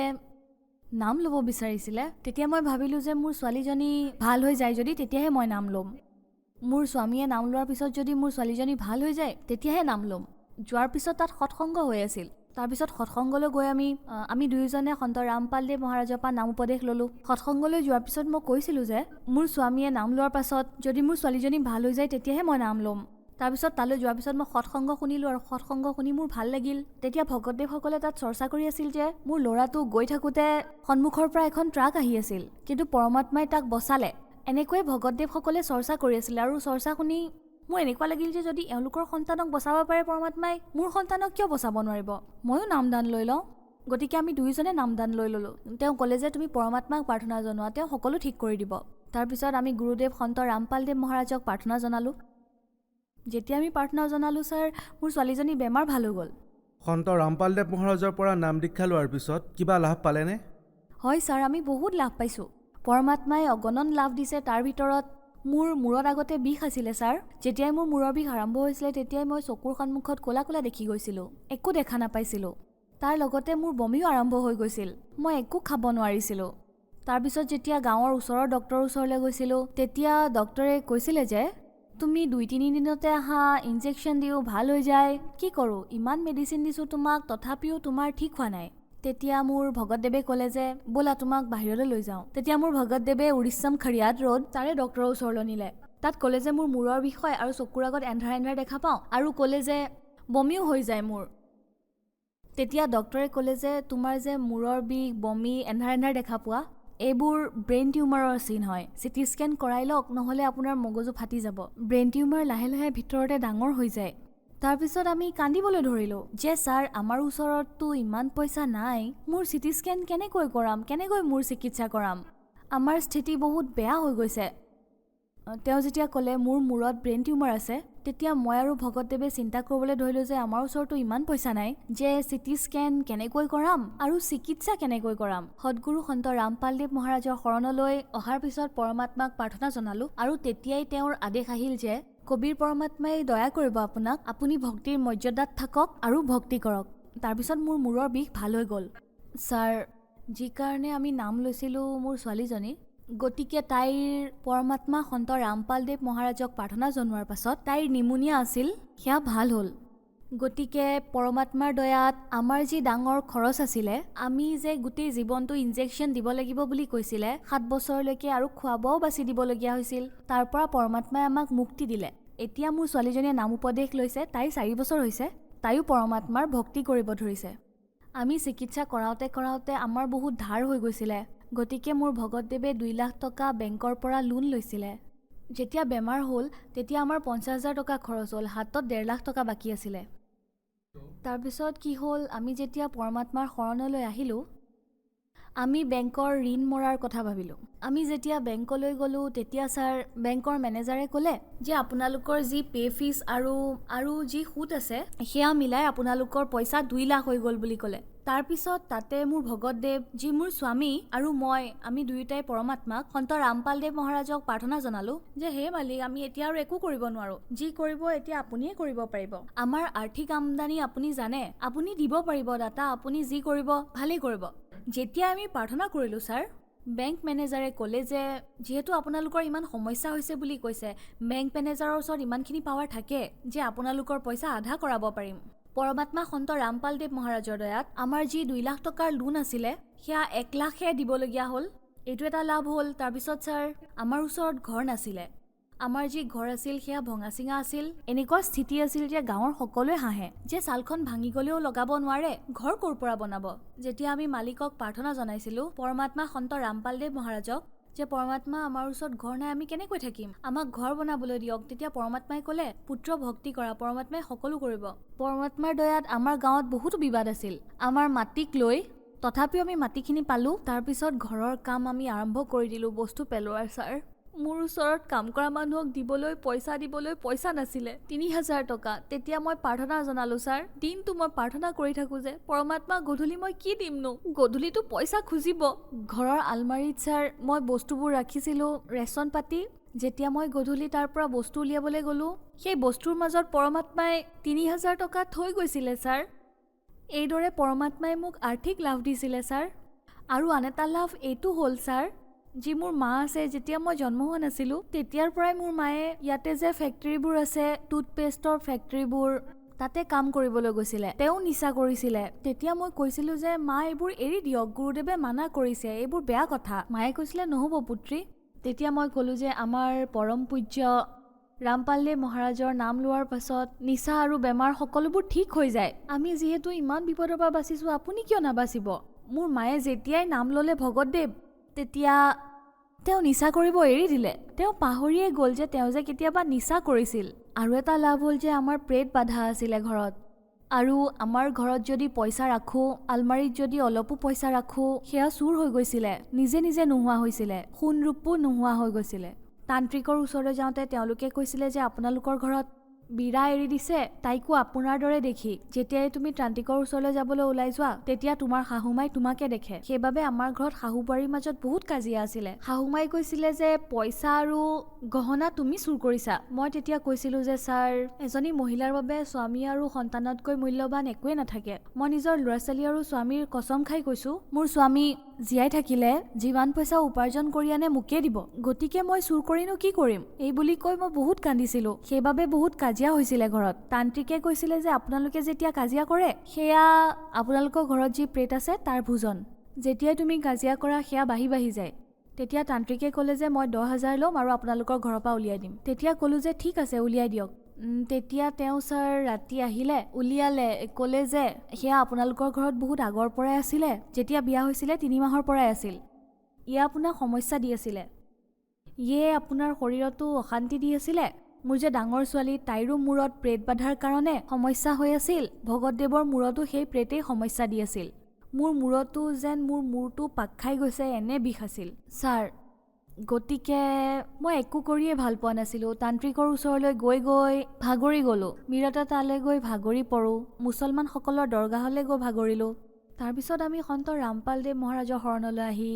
নাম ল'ব বিচাৰিছিলে। তেতিয়া মই ভাবিলোঁ যে মোৰ ছোৱালীজনী ভাল হৈ যায় যদি, তেতিয়াহে মই নাম ল'ম। মোৰ স্বামীয়ে নাম লোৱাৰ পিছত যদি মোৰ ছোৱালীজনী ভাল হৈ যায়, তেতিয়াহে নাম ল'ম। যোৱাৰ পিছত তাত সৎসংগ হৈ আছিল। তাৰপিছত সৎসংগলৈ গৈ আমি দুয়োজনে সন্ত ৰামপালদেৱ মহাৰাজৰ পৰা নাম উপদেশ ল'লোঁ। সৎসংগলৈ যোৱাৰ পিছত মই কৈছিলোঁ যে মোৰ স্বামীয়ে নাম লোৱাৰ পাছত যদি মোৰ ছোৱালীজনী ভাল হৈ যায়, তেতিয়াহে মই নাম ল'ম। তাৰপিছত তালৈ যোৱাৰ পিছত মই সৎসংগ শুনিলোঁ, আৰু সৎসংগ শুনি মোৰ ভাল লাগিল। তেতিয়া ভগতদেৱসকলে তাত চৰ্চা কৰি আছিল যে মোৰ ল'ৰাটো গৈ থাকোঁতে সন্মুখৰ পৰা এখন ট্ৰাক আহি আছিল, কিন্তু পৰমাত্মাই তাক বচালে। এনেকৈয়ে ভগতদেৱসকলে চৰ্চা কৰি আছিলে। আৰু চৰ্চা শুনি মোৰ এনেকুৱা লাগিল যে যদি এওঁলোকৰ সন্তানক বচাব পাৰে পৰমাত্মাই, মোৰ সন্তানক কিয় বচাব নোৱাৰিব? ময়ো নামদান লৈ লওঁ। গতিকে আমি দুয়োজনে নামদান লৈ ল'লোঁ। তেওঁ ক'লে যে তুমি পৰমাত্মাক প্ৰাৰ্থনা জনোৱা, তেওঁ সকলো ঠিক কৰি দিব। তাৰপিছত আমি গুৰুদেৱ সন্ত ৰামপালদেৱ মহাৰাজক প্ৰাৰ্থনা জনালোঁ। যেতিয়া আমি প্ৰাৰ্থনা জনালোঁ ছাৰ, মোৰ ছোৱালীজনীৰ বেমাৰ ভাল হৈ গ'ল। সন্ত ৰামপালদেৱ মহাৰাজৰ পৰা নাম দীক্ষা লোৱাৰ পিছত কিবা লাভ পালেনে? হয় ছাৰ, আমি বহুত লাভ পাইছোঁ। পৰমাত্মাই অগণন লাভ দিছে। তাৰ ভিতৰত মোৰ মূৰত আগতে বিষ আছিলে ছাৰ। যেতিয়াই মোৰ মূৰৰ বিষ আৰম্ভ হৈছিলে, তেতিয়াই মই চকুৰ সন্মুখত ক'লা ক'লা দেখি গৈছিলোঁ, একো দেখা নাপাইছিলোঁ। তাৰ লগতে মোৰ বমিও আৰম্ভ হৈ গৈছিল, মই একো খাব নোৱাৰিছিলোঁ। তাৰপিছত যেতিয়া গাঁৱৰ ওচৰৰ ডক্টৰৰ ওচৰলৈ গৈছিলোঁ, তেতিয়া ডক্টৰে কৈছিলে যে তুমি 2-3 দিনতে আহা, ইনজেকশ্যন দিওঁ ভাল হৈ যায়। কি কৰোঁ, ইমান মেডিচিন দিছোঁ তোমাক, তথাপিও তোমাৰ ঠিক হোৱা নাই। তেতিয়া মোৰ ভগতদেৱে ক'লে যে ব'লা তোমাক বাহিৰলৈ লৈ যাওঁ। তেতিয়া মোৰ ভগতদেৱে উৰিষ্যাম খৰিয়াত ৰোড তাৰে ডক্টৰৰ ওচৰলৈ নিলে। তাত ক'লে যে মোৰ মূৰৰ বিষয় আৰু চকুৰ আগত এন্ধাৰ এন্ধাৰ দেখা পাওঁ, আৰু ক'লে যে বমিও হৈ যায় মোৰ। তেতিয়া ডক্টৰে ক'লে যে তোমাৰ যে মূৰৰ বিষ, বমি, এন্ধাৰ এন্ধাৰ দেখা পোৱা, এইবোৰ ব্ৰেইন টিউমাৰৰ চিন হয়। চিটি স্কেন কৰাই লওক, নহ'লে আপোনাৰ মগজু ফাটি যাব। ব্ৰেইন টিউমাৰ লাহে লাহে ভিতৰতে ডাঙৰ হৈ যায়। তাৰপিছত আমি কান্দিবলৈ ধৰিলোঁ যে ছাৰ, আমাৰ ওচৰততো ইমান পইচা নাই, মোৰ চিটি স্কেন কেনেকৈ কৰাম, কেনেকৈ মোৰ চিকিৎসা কৰাম, আমাৰ স্থিতি বহুত বেয়া হৈ গৈছে। তেওঁ যেতিয়া ক'লে মোৰ মূৰত ব্ৰেইন টিউমাৰ আছে, তেতিয়া মই আৰু ভগতদেৱে চিন্তা কৰিবলৈ ধৰিলোঁ যে আমাৰ ওচৰতো ইমান পইচা নাই যে চিটি স্কেন কেনেকৈ কৰাম আৰু চিকিৎসা কেনেকৈ কৰাম। সদগুৰু সন্ত ৰামপালদেৱ মহাৰাজৰ শৰণলৈ অহাৰ পিছত পৰমাত্মাক প্ৰাৰ্থনা জনালোঁ, আৰু তেতিয়াই তেওঁৰ আদেশ আহিল যে কবিৰ পৰমাত্মাই দয়া কৰিব আপোনাক, আপুনি ভক্তিৰ মৰ্যাদাত থাকক আৰু ভক্তি কৰক। তাৰপিছত মোৰ মূৰৰ বিষ ভাল হৈ গ'ল। ছাৰ, যি কাৰণে আমি নাম লৈছিলোঁ মোৰ ছোৱালীজনী, গতিকে তাইৰ পৰমাত্মা সন্ত ৰামপালদেৱ মহাৰাজক প্ৰাৰ্থনা জনোৱাৰ পাছত তাইৰ নিমুনিয়া আছিল, সেয়া ভাল হ'ল। গতিকে পৰমাত্মাৰ দয়াত আমাৰ যি ডাঙৰ খৰচ আছিলে, আমি যে গোটেই জীৱনটো ইনজেকশ্যন দিব লাগিব বুলি কৈছিলে, 7 বছৰলৈকে আৰু খোৱা বোৱাও বাছি দিবলগীয়া হৈছিল, তাৰ পৰা পৰমাত্মাই আমাক মুক্তি দিলে। এতিয়া মোৰ ছোৱালীজনীয়ে নাম উপদেশ লৈছে, তাইৰ 4 বছৰ হৈছে, তাইও পৰমাত্মাৰ ভক্তি কৰিব ধৰিছে। আমি চিকিৎসা কৰাওঁতে আমাৰ বহুত ধাৰ হৈ গৈছিলে। গতিকে মোৰ ভগতদেৱে 2 লাখ টকা বেংকৰ পৰা লোন লৈছিলে। যেতিয়া বেমাৰ হ'ল, তেতিয়া আমাৰ 50,000 টকা খৰচ হ'ল, হাতত 1.5 লাখ টকা বাকী আছিলে। তাৰপিছত কি হ'ল, আমি যেতিয়া পৰমাত্মাৰ শৰণলৈ আহিলোঁ, আমি বেংকৰ ঋণ মৰাৰ কথা ভাবিলোঁ। আমি যেতিয়া বেংকলৈ গ'লোঁ তেতিয়া ছাৰ বেংকৰ মেনেজাৰে ক'লে যে আপোনালোকৰ যি পে' ফিজ আৰু যি সুত আছে সেয়া মিলাই আপোনালোকৰ পইচা 2 লাখ হৈ গ'ল বুলি ক'লে। তাৰপিছত তাতে মোৰ ভগতদেৱ, যি মোৰ স্বামী আৰু আমি দুয়োটাই পৰমাত্মাক সন্ত ৰামপালদেৱ মহাৰাজক প্ৰাৰ্থনা জনালোঁ যে হে মালিক, আমি এতিয়া আৰু একো কৰিব নোৱাৰোঁ, যি কৰিব এতিয়া আপুনিয়ে কৰিব পাৰিব। আমাৰ আৰ্থিক আমদানি আপুনি জানে, আপুনি দিব পাৰিব দাতা, আপুনি যি কৰিব ভালেই কৰিব। যেতিয়া আমি প্ৰাৰ্থনা কৰিলোঁ ছাৰ, বেংক মেনেজাৰে ক'লে যে যিহেতু আপোনালোকৰ ইমান সমস্যা হৈছে বুলি কৈছে, বেংক মেনেজাৰৰ ওচৰত ইমানখিনি পাৱাৰ থাকে যে আপোনালোকৰ পইচা আধা কৰাব পাৰিম। পৰমাত্মা সন্ত ৰামপালদেৱ মহাৰাজৰ দয়াত আমাৰ যি 2 লাখ টকাৰ লোন আছিলে সেয়া 1 লাখহে দিবলগীয়া হ'ল। এইটো এটা লাভ হ'ল। তাৰপিছত ছাৰ আমাৰ ওচৰত ঘৰ নাছিলে। আমাৰ যি ঘৰ আছিল সেয়া ভঙা চিঙা আছিল। এনেকুৱা স্থিতি আছিল যে গাঁৱৰ সকলোৱে হাঁহে যে ছালখন ভাঙি গ'লেও লগাব নোৱাৰে, ঘৰ ক'ৰ পৰা বনাব। যেতিয়া আমি মালিকক প্ৰাৰ্থনা জনাইছিলোঁ পৰমাত্মা সন্ত ৰামপালদেৱ মহাৰাজক যে পৰমাত্মা, আমাৰ ওচৰত ঘৰ নাই, আমি কেনেকৈ থাকিম, আমাক ঘৰ বনাবলৈ দিয়ক, তেতিয়া পৰমাত্মাই ক'লে পুত্ৰ ভক্তি কৰা, পৰমাত্মাই সকলো কৰিব। পৰমাত্মাৰ দয়াত আমাৰ গাঁৱত বহুতো বিবাদ আছিল আমাৰ মাটিক লৈ, তথাপিও আমি মাটিখিনি পালোঁ। তাৰপিছত ঘৰৰ কাম আমি আৰম্ভ কৰি দিলোঁ, বস্তু পেলোৱাৰ ছাৰ। মোৰ ওচৰত কাম কৰা মানুহক দিবলৈ পইচা নাছিলে, 3000 টকা। তেতিয়া মই প্ৰাৰ্থনা জনালোঁ ছাৰ, দিনটো মই প্ৰাৰ্থনা কৰি থাকোঁ যে পৰমাত্মা, গধূলি মই কি দিমনো, গধূলিতো পইচা খুজিব। ঘৰৰ আলমাৰীত ছাৰ মই বস্তুবোৰ ৰাখিছিলোঁ, ৰেচন পাতি। যেতিয়া মই গধূলি তাৰ পৰা বস্তু উলিয়াবলৈ গ'লোঁ, সেই বস্তুৰ মাজত পৰমাত্মাই 3000 টকা থৈ গৈছিলে ছাৰ। এইদৰে পৰমাত্মাই মোক আৰ্থিক লাভ দিছিলে ছাৰ। আৰু আন এটা লাভ এইটো হ'ল ছাৰ, যি মোৰ মা আছে, যেতিয়া মই জন্ম হোৱা নাছিলোঁ তেতিয়াৰ পৰাই মোৰ মায়ে ইয়াতে যে ফেক্টৰীবোৰ আছে, টুথপেষ্টৰ ফেক্টৰীবোৰ, তাতে কাম কৰিবলৈ গৈছিলে। তেওঁ নিচা কৰিছিলে। তেতিয়া মই কৈছিলোঁ যে মা, এইবোৰ এৰি দিয়ক, গুৰুদেৱে মানা কৰিছে, এইবোৰ বেয়া কথা। মায়ে কৈছিলে নহ'ব পুত্ৰী। তেতিয়া মই ক'লোঁ যে আমাৰ পৰম পূজ্য ৰামপালদেৱ মহাৰাজৰ নাম লোৱাৰ পাছত নিচা আৰু বেমাৰ সকলোবোৰ ঠিক হৈ যায়। আমি যিহেতু ইমান বিপদৰ পৰা বাচিছোঁ, আপুনি কিয় নাবাচিব। মোৰ মায়ে যেতিয়াই নাম ল'লে ভগতদেৱ, তেতিয়া তেওঁ নিচা কৰিব এৰি দিলে। তেওঁ পাহৰিয়ে গ'ল যে তেওঁ যে কেতিয়াবা নিচা কৰিছিল। আৰু এটা লাভ হ'ল যে আমাৰ প্ৰেত বাধা আছিলে ঘৰত। আৰু আমাৰ ঘৰত যদি পইচা ৰাখোঁ, আলমাৰীত যদি অলপো পইচা ৰাখোঁ, সেয়া চুৰ হৈ গৈছিলে, নিজে নোহোৱা হৈছিলে, সোণ ৰূপো নোহোৱা হৈ গৈছিলে। তান্ত্ৰিকৰ ওচৰলৈ যাওঁতে তেওঁলোকে কৈছিলে যে আপোনালোকৰ ঘৰত বিৰা এৰি দিছে, তাইকো আপোনাৰ দৰে দেখি। যেতিয়াই তুমি তান্ত্ৰিকৰ ওচৰলৈ যাবলৈ ওলাই যোৱা তেতিয়া তোমাৰ শাহুমাই তোমাকে দেখে। সেইবাবে আমাৰ ঘৰত শাহু বোৱাৰীৰ মাজত বহুত কাজিয়া আছিলে। শাহুমাই কৈছিলে যে পইচা আৰু গহনা তুমি চুৰ কৰিছা। মই তেতিয়া কৈছিলোঁ যে ছাৰ, এজনী মহিলাৰ বাবে স্বামী আৰু সন্তানতকৈ মূল্যৱান একোৱে নাথাকে। মই নিজৰ ল'ৰা ছোৱালী আৰু স্বামীৰ কসম খাই কৈছোঁ, মোৰ স্বামী জীয়াই থাকিলে যিমান পইচা উপাৰ্জন কৰি আনে মোকে দিব, গতিকে মই চুৰ কৰিনো কি কৰিম। এই বুলি কৈ মই বহুত কান্দিছিলোঁ। সেইবাবে বহুত কাজিয়া হৈছিলে ঘৰত। তান্ত্ৰিকে কৈছিলে যে আপোনালোকে যেতিয়া কাজিয়া কৰে সেয়া আপোনালোকৰ ঘৰত যি প্ৰেত আছে তাৰ ভোজন। যেতিয়াই তুমি কাজিয়া কৰা সেয়া বাঢ়ি যায়। তেতিয়া তান্ত্ৰিকে ক'লে যে মই 10,000 ল'ম আৰু আপোনালোকৰ ঘৰৰ পৰা উলিয়াই দিম। তেতিয়া ক'লোঁ যে ঠিক আছে, উলিয়াই দিয়ক। তেতিয়া তেওঁ ছাৰ ৰাতি আহিলে, উলিয়ালে, ক'লে যে সেয়া আপোনালোকৰ ঘৰত বহুত আগৰ পৰাই আছিলে, যেতিয়া বিয়া হৈছিলে 3 মাহৰ পৰাই আছিল। ইয়ে আপোনাক সমস্যা দি আছিলে, ইয়ে আপোনাৰ শৰীৰতো অশান্তি দি আছিলে। মোৰ যে ডাঙৰ ছোৱালী, তাইৰো মূৰত প্ৰেত বাধাৰ কাৰণে সমস্যা হৈ আছিল। ভগতদেৱৰ মূৰতো সেই প্ৰেতেই সমস্যা দি আছিল। মোৰ মূৰতো যেন মোৰ মূৰটো পাক খাই গৈছে, এনে বিষ আছিল ছাৰ। গতিকে মই একো কৰিয়ে ভাল পোৱা নাছিলোঁ। তান্ত্ৰিকৰ ওচৰলৈ গৈ ভাগৰি গ'লোঁ। মিৰতা তালৈ গৈ ভাগৰি পৰোঁ, মুছলমানসকলৰ দৰগাহলৈ গৈ ভাগৰিলোঁ। তাৰপিছত আমি সন্ত ৰামপালদেৱ মহাৰাজৰ শৰণলৈ আহি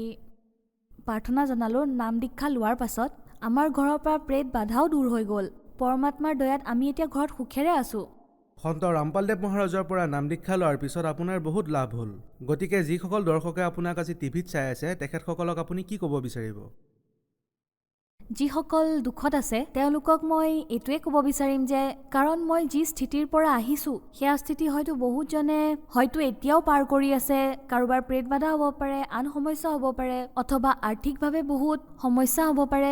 প্ৰাৰ্থনা জনালোঁ। নাম দীক্ষা লোৱাৰ পাছত আমাৰ ঘৰৰ পৰা প্ৰেত বাধাও দূৰ হৈ গ'ল। পৰমাত্মাৰ দয়াত আমি এতিয়া ঘৰত সুখেৰে আছোঁ। সন্ত ৰামপালদেৱ মহাৰাজৰ পৰা নাম দীক্ষা লোৱাৰ পিছত আপোনাৰ বহুত লাভ হ'ল। গতিকে যিসকল দৰ্শকে আপোনাক আজি টিভিত চাই আছে, তেখেতসকলক আপুনি কি ক'ব বিচাৰিব? যিসকল দুখত আছে তেওঁলোকক মই এইটোৱে ক'ব বিচাৰিম যে কাৰণ মই যি স্থিতিৰ পৰা আহিছোঁ সেয়া স্থিতি হয়তো বহুতজনে হয়তো এতিয়াও পাৰ কৰি আছে। কাৰোবাৰ প্ৰেত বাধা হ'ব পাৰে, আন সমস্যা হ'ব পাৰে, অথবা আৰ্থিকভাৱে বহুত সমস্যা হ'ব পাৰে।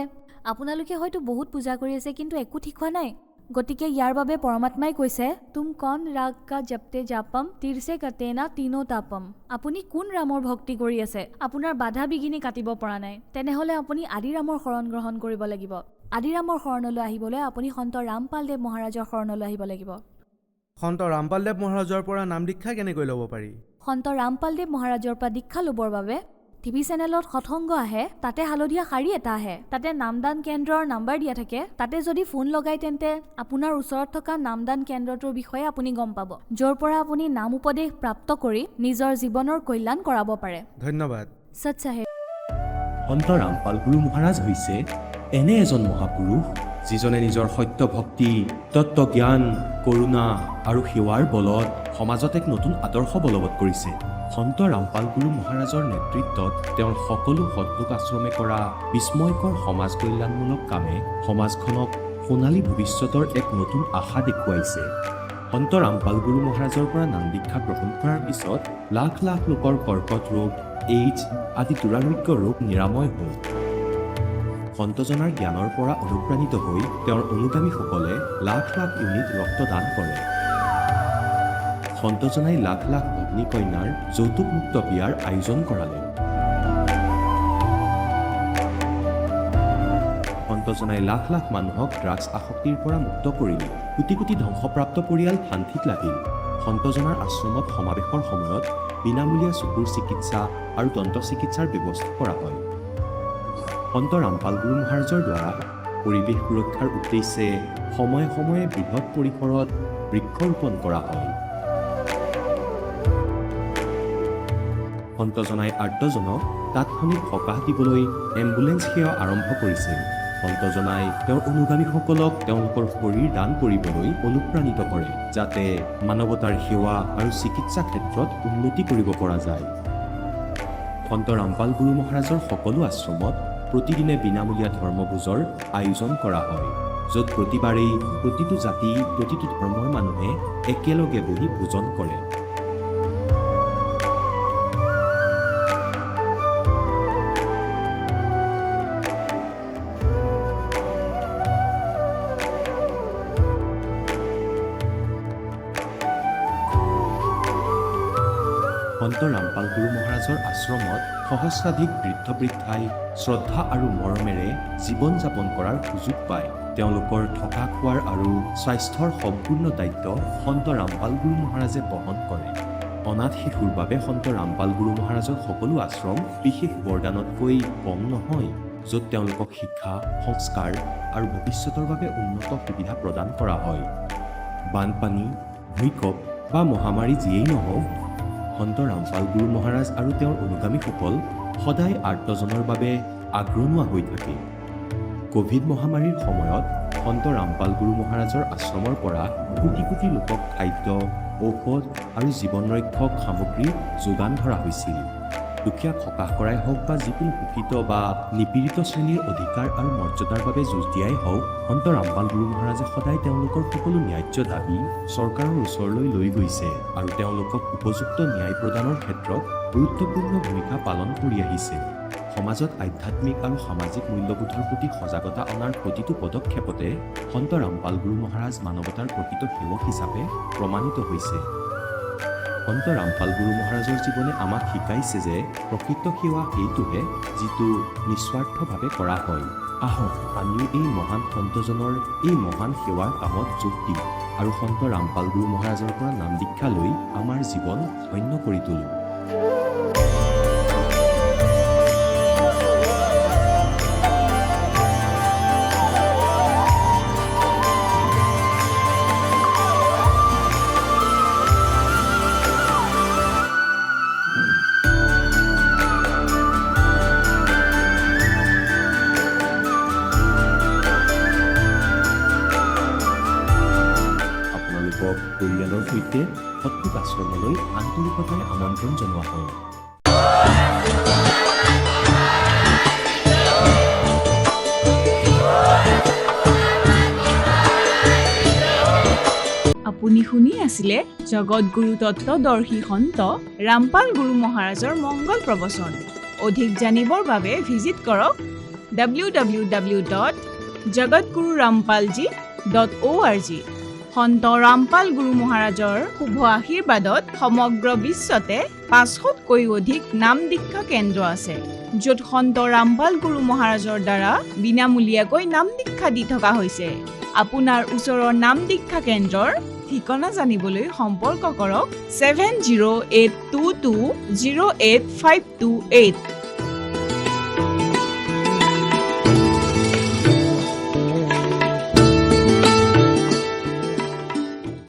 আপোনালোকে হয়তো বহুত পূজা কৰি আছে কিন্তু একো ঠিক হোৱা নাই। গতিকে ইয়াৰ বাবে পৰমাত্মাই কৈছে, তুম কন ৰাগ কা জপতে জাপম তিৰছে কাটে না তিনো তাপম। আপুনি কোন ৰামৰ ভক্তি কৰি আছে, আপোনাৰ বাধা বিঘিনি কাটিব পৰা নাই, তেনেহ'লে আপুনি আদিৰামৰ শৰণ গ্ৰহণ কৰিব লাগিব। আদিৰামৰ শৰণলৈ আহিবলৈ আপুনি সন্ত ৰামপালদেৱ মহাৰাজৰ শৰণলৈ আহিব লাগিব। সন্ত ৰামপালদেৱ মহাৰাজৰ পৰা নাম দীক্ষা কেনেকৈ ল'ব পাৰি? সন্ত ৰামপালদেৱ মহাৰাজৰ পৰা দীক্ষা ল'বৰ বাবে টিভি চেনেলত সৎসংগ আহে, তাতে হালধীয়া শাৰী এটা আহে, তাতে নামদান কেন্দ্ৰৰ নাম্বাৰ দিয়া থাকে। তাতে যদি ফোন লগাই তেন্তে আপোনাৰ ওচৰত থকা নামদান কেন্দ্ৰটোৰ বিষয়ে আপুনি গম পাব, য'ৰ পৰা আপুনি নাম উপদেশ প্ৰাপ্ত কৰি নিজৰ জীৱনৰ কল্যাণ কৰাব পাৰে। ধন্যবাদ। সৎ চাহেব। সন্ত ৰামপাল গুৰু মহাৰাজ হৈছে এনে এজন মহাপুৰুষ যিজনে নিজৰ সত্য ভক্তি, তত্ত্বজ্ঞান, কৰোণা আৰু সেৱাৰ বলত সমাজত এক নতুন আদৰ্শ বলবৎ কৰিছে। সন্ত ৰামপাল গুৰু মহাৰাজৰ নেতৃত্বত তেওঁৰ সকলো সৎলোক আশ্ৰমে কৰা বিস্ময়কৰ সমাজ কল্যাণমূলক কামে সমাজখনক সোণালী ভৱিষ্যতৰ এক নতুন আশা দেখুৱাইছে। সন্ত ৰামপাল গুৰু মহাৰাজৰ পৰা নাম দীক্ষা গ্ৰহণ কৰাৰ পিছত লাখ লাখ লোকৰ কৰ্কট ৰোগ, এইডছ আদি দুৰাৰোগ্য ৰোগ নিৰাময় হ'ল। সন্তজনাৰ জ্ঞানৰ পৰা অনুপ্ৰাণিত হৈ তেওঁৰ অনুগামীসকলে লাখ লাখ ইউনিট ৰক্তদান কৰে। সন্তজনাই লাখ লাখ ভগ্নী কন্যাৰ যৌতুকমুক্ত বিয়াৰ আয়োজন কৰালে। সন্তজনাই লাখ লাখ মানুহক ড্ৰাগছ আসক্তিৰ পৰা মুক্ত কৰিলে। কোটি কোটি ধ্বংসপ্ৰাপ্ত পৰিয়াল শান্তিত লাগিল। সন্তজনাৰ আশ্ৰমত সমাৱেশৰ সময়ত বিনামূলীয়া চকুৰ চিকিৎসা আৰু দন্ত চিকিৎসাৰ ব্যৱস্থা কৰা হয়। সন্ত ৰামপাল গুৰু মহাৰাজৰ দ্বাৰা পৰিৱেশ সুৰক্ষাৰ উদ্দেশ্যে সময়ে সময়ে বৃহৎ পৰিসৰত বৃক্ষৰোপণ কৰা হয়। সন্তজনাই আৰ্তজনক তাৎক্ষণিক সকাহ দিবলৈ এম্বুলেন্স সেৱা আৰম্ভ কৰিছিল। সন্তজনাই তেওঁৰ অনুগামীসকলক তেওঁলোকৰ শৰীৰ দান কৰিবলৈ অনুপ্ৰাণিত কৰে, যাতে মানৱতাৰ সেৱা আৰু চিকিৎসা ক্ষেত্ৰত উন্নতি কৰিব পৰা যায়। সন্ত ৰামপাল গুৰু মহাৰাজৰ সকলো আশ্ৰমত প্ৰতিদিনে বিনামূলীয়া ধৰ্মভোজৰ আয়োজন কৰা হয়, য'ত প্ৰতিবাৰেই প্ৰতিটো জাতি, প্ৰতিটো ধৰ্মৰ মানুহে একেলগে বহি ভোজন কৰে। সন্ত ৰামপাল গুৰু মহাৰাজৰ আশ্ৰমত সহস্ৰাধিক বৃদ্ধ বৃদ্ধাই শ্ৰদ্ধা আৰু মৰমেৰে জীৱন যাপন কৰাৰ সুযোগ পায়। তেওঁলোকৰ থকা খোৱাৰ আৰু স্বাস্থ্যৰ সম্পূৰ্ণ দায়িত্ব সন্ত ৰামপাল গুৰু মহাৰাজে বহন কৰে। অনাথ শিশুৰ বাবে সন্ত ৰামপাল গুৰু মহাৰাজৰ সকলো আশ্ৰম বিশেষ বৰদানতকৈ কম নহয়, য'ত তেওঁলোকক শিক্ষা, সংস্কাৰ আৰু ভৱিষ্যতৰ বাবে উন্নত সুবিধা প্ৰদান কৰা হয়। বানপানী, ভূমিকম্প বা মহামাৰী যিয়েই নহওক, সন্ত ৰামপাল গুৰু মহাৰাজ আৰু তেওঁৰ অনুগামীসকল সদায় আৰ্তজনৰ বাবে আগৰণুৱা হৈ থাকে। কোভিড মহামাৰীৰ সময়ত সন্ত ৰামপাল গুৰু মহাৰাজৰ আশ্ৰমৰ পৰা কোটি কোটি লোকক খাদ্য, ঔষধ আৰু জীৱন ৰক্ষক সামগ্ৰী যোগান ধৰা হৈছিল। দুখীয়াক সকাহ কৰাই হওক বা যিকোনো শোষিত বা নিপীড়িত শ্ৰেণীৰ অধিকাৰ আৰু মৰ্যাদাৰ বাবে যুঁজ দিয়াই হওক, সন্ত ৰামপাল গুৰু মহাৰাজে সদায় তেওঁলোকৰ সকলো ন্যায্য দাবী চৰকাৰৰ ওচৰলৈ লৈ গৈছে আৰু তেওঁলোকক উপযুক্ত ন্যায় প্ৰদানৰ ক্ষেত্ৰত গুৰুত্বপূৰ্ণ ভূমিকা পালন কৰি আহিছে। সমাজত আধ্যাত্মিক আৰু সামাজিক মূল্যবোধৰ প্ৰতি সজাগতা অনাৰ প্ৰতিটো পদক্ষেপতে সন্ত ৰামপাল গুৰু মহাৰাজ মানৱতাৰ প্ৰকৃত সেৱক হিচাপে প্ৰমাণিত হৈছে। সন্ত ৰামপাল গুৰু মহাৰাজৰ জীৱনে আমাক শিকাইছে যে প্ৰকৃত সেৱা সেইটোহে যিটো নিস্বাৰ্থভাৱে কৰা হয়। আহক আমিও এই মহান সন্তজনৰ এই মহান সেৱাৰ কামত যোগ দিওঁ আৰু সন্ত ৰামপাল গুৰু মহাৰাজৰ পৰা নাম দীক্ষা লৈ আমাৰ জীৱন ধন্য কৰি তোলোঁ। পৰিয়ালৰ সৈতে সৎলোক আশ্ৰমলৈ আন্তৰিকতাৰে আমন্ত্ৰণ জনোৱা হয়। আপুনি শুনি আছিলে জগতগুৰু তত্ত্বদৰ্শী সন্ত ৰামপাল গুৰু মহাৰাজৰ মংগল প্ৰবচন। অধিক জানিবৰ বাবে ভিজিট কৰক www.jagatgururampalji.org। সন্ত ৰামপাল গুৰু মহাৰাজৰ শুভ আশীৰ্বাদত সমগ্ৰ বিশ্বতে 500তকৈ অধিক নাম দীক্ষা কেন্দ্ৰ আছে, য'ত সন্ত ৰামপাল গুৰু মহাৰাজৰ দ্বাৰা বিনামূলীয়াকৈ নাম দীক্ষা দি থকা হৈছে। আপোনাৰ ওচৰৰ নাম দীক্ষা কেন্দ্ৰৰ ঠিকনা জানিবলৈ সম্পৰ্ক কৰক 7082208528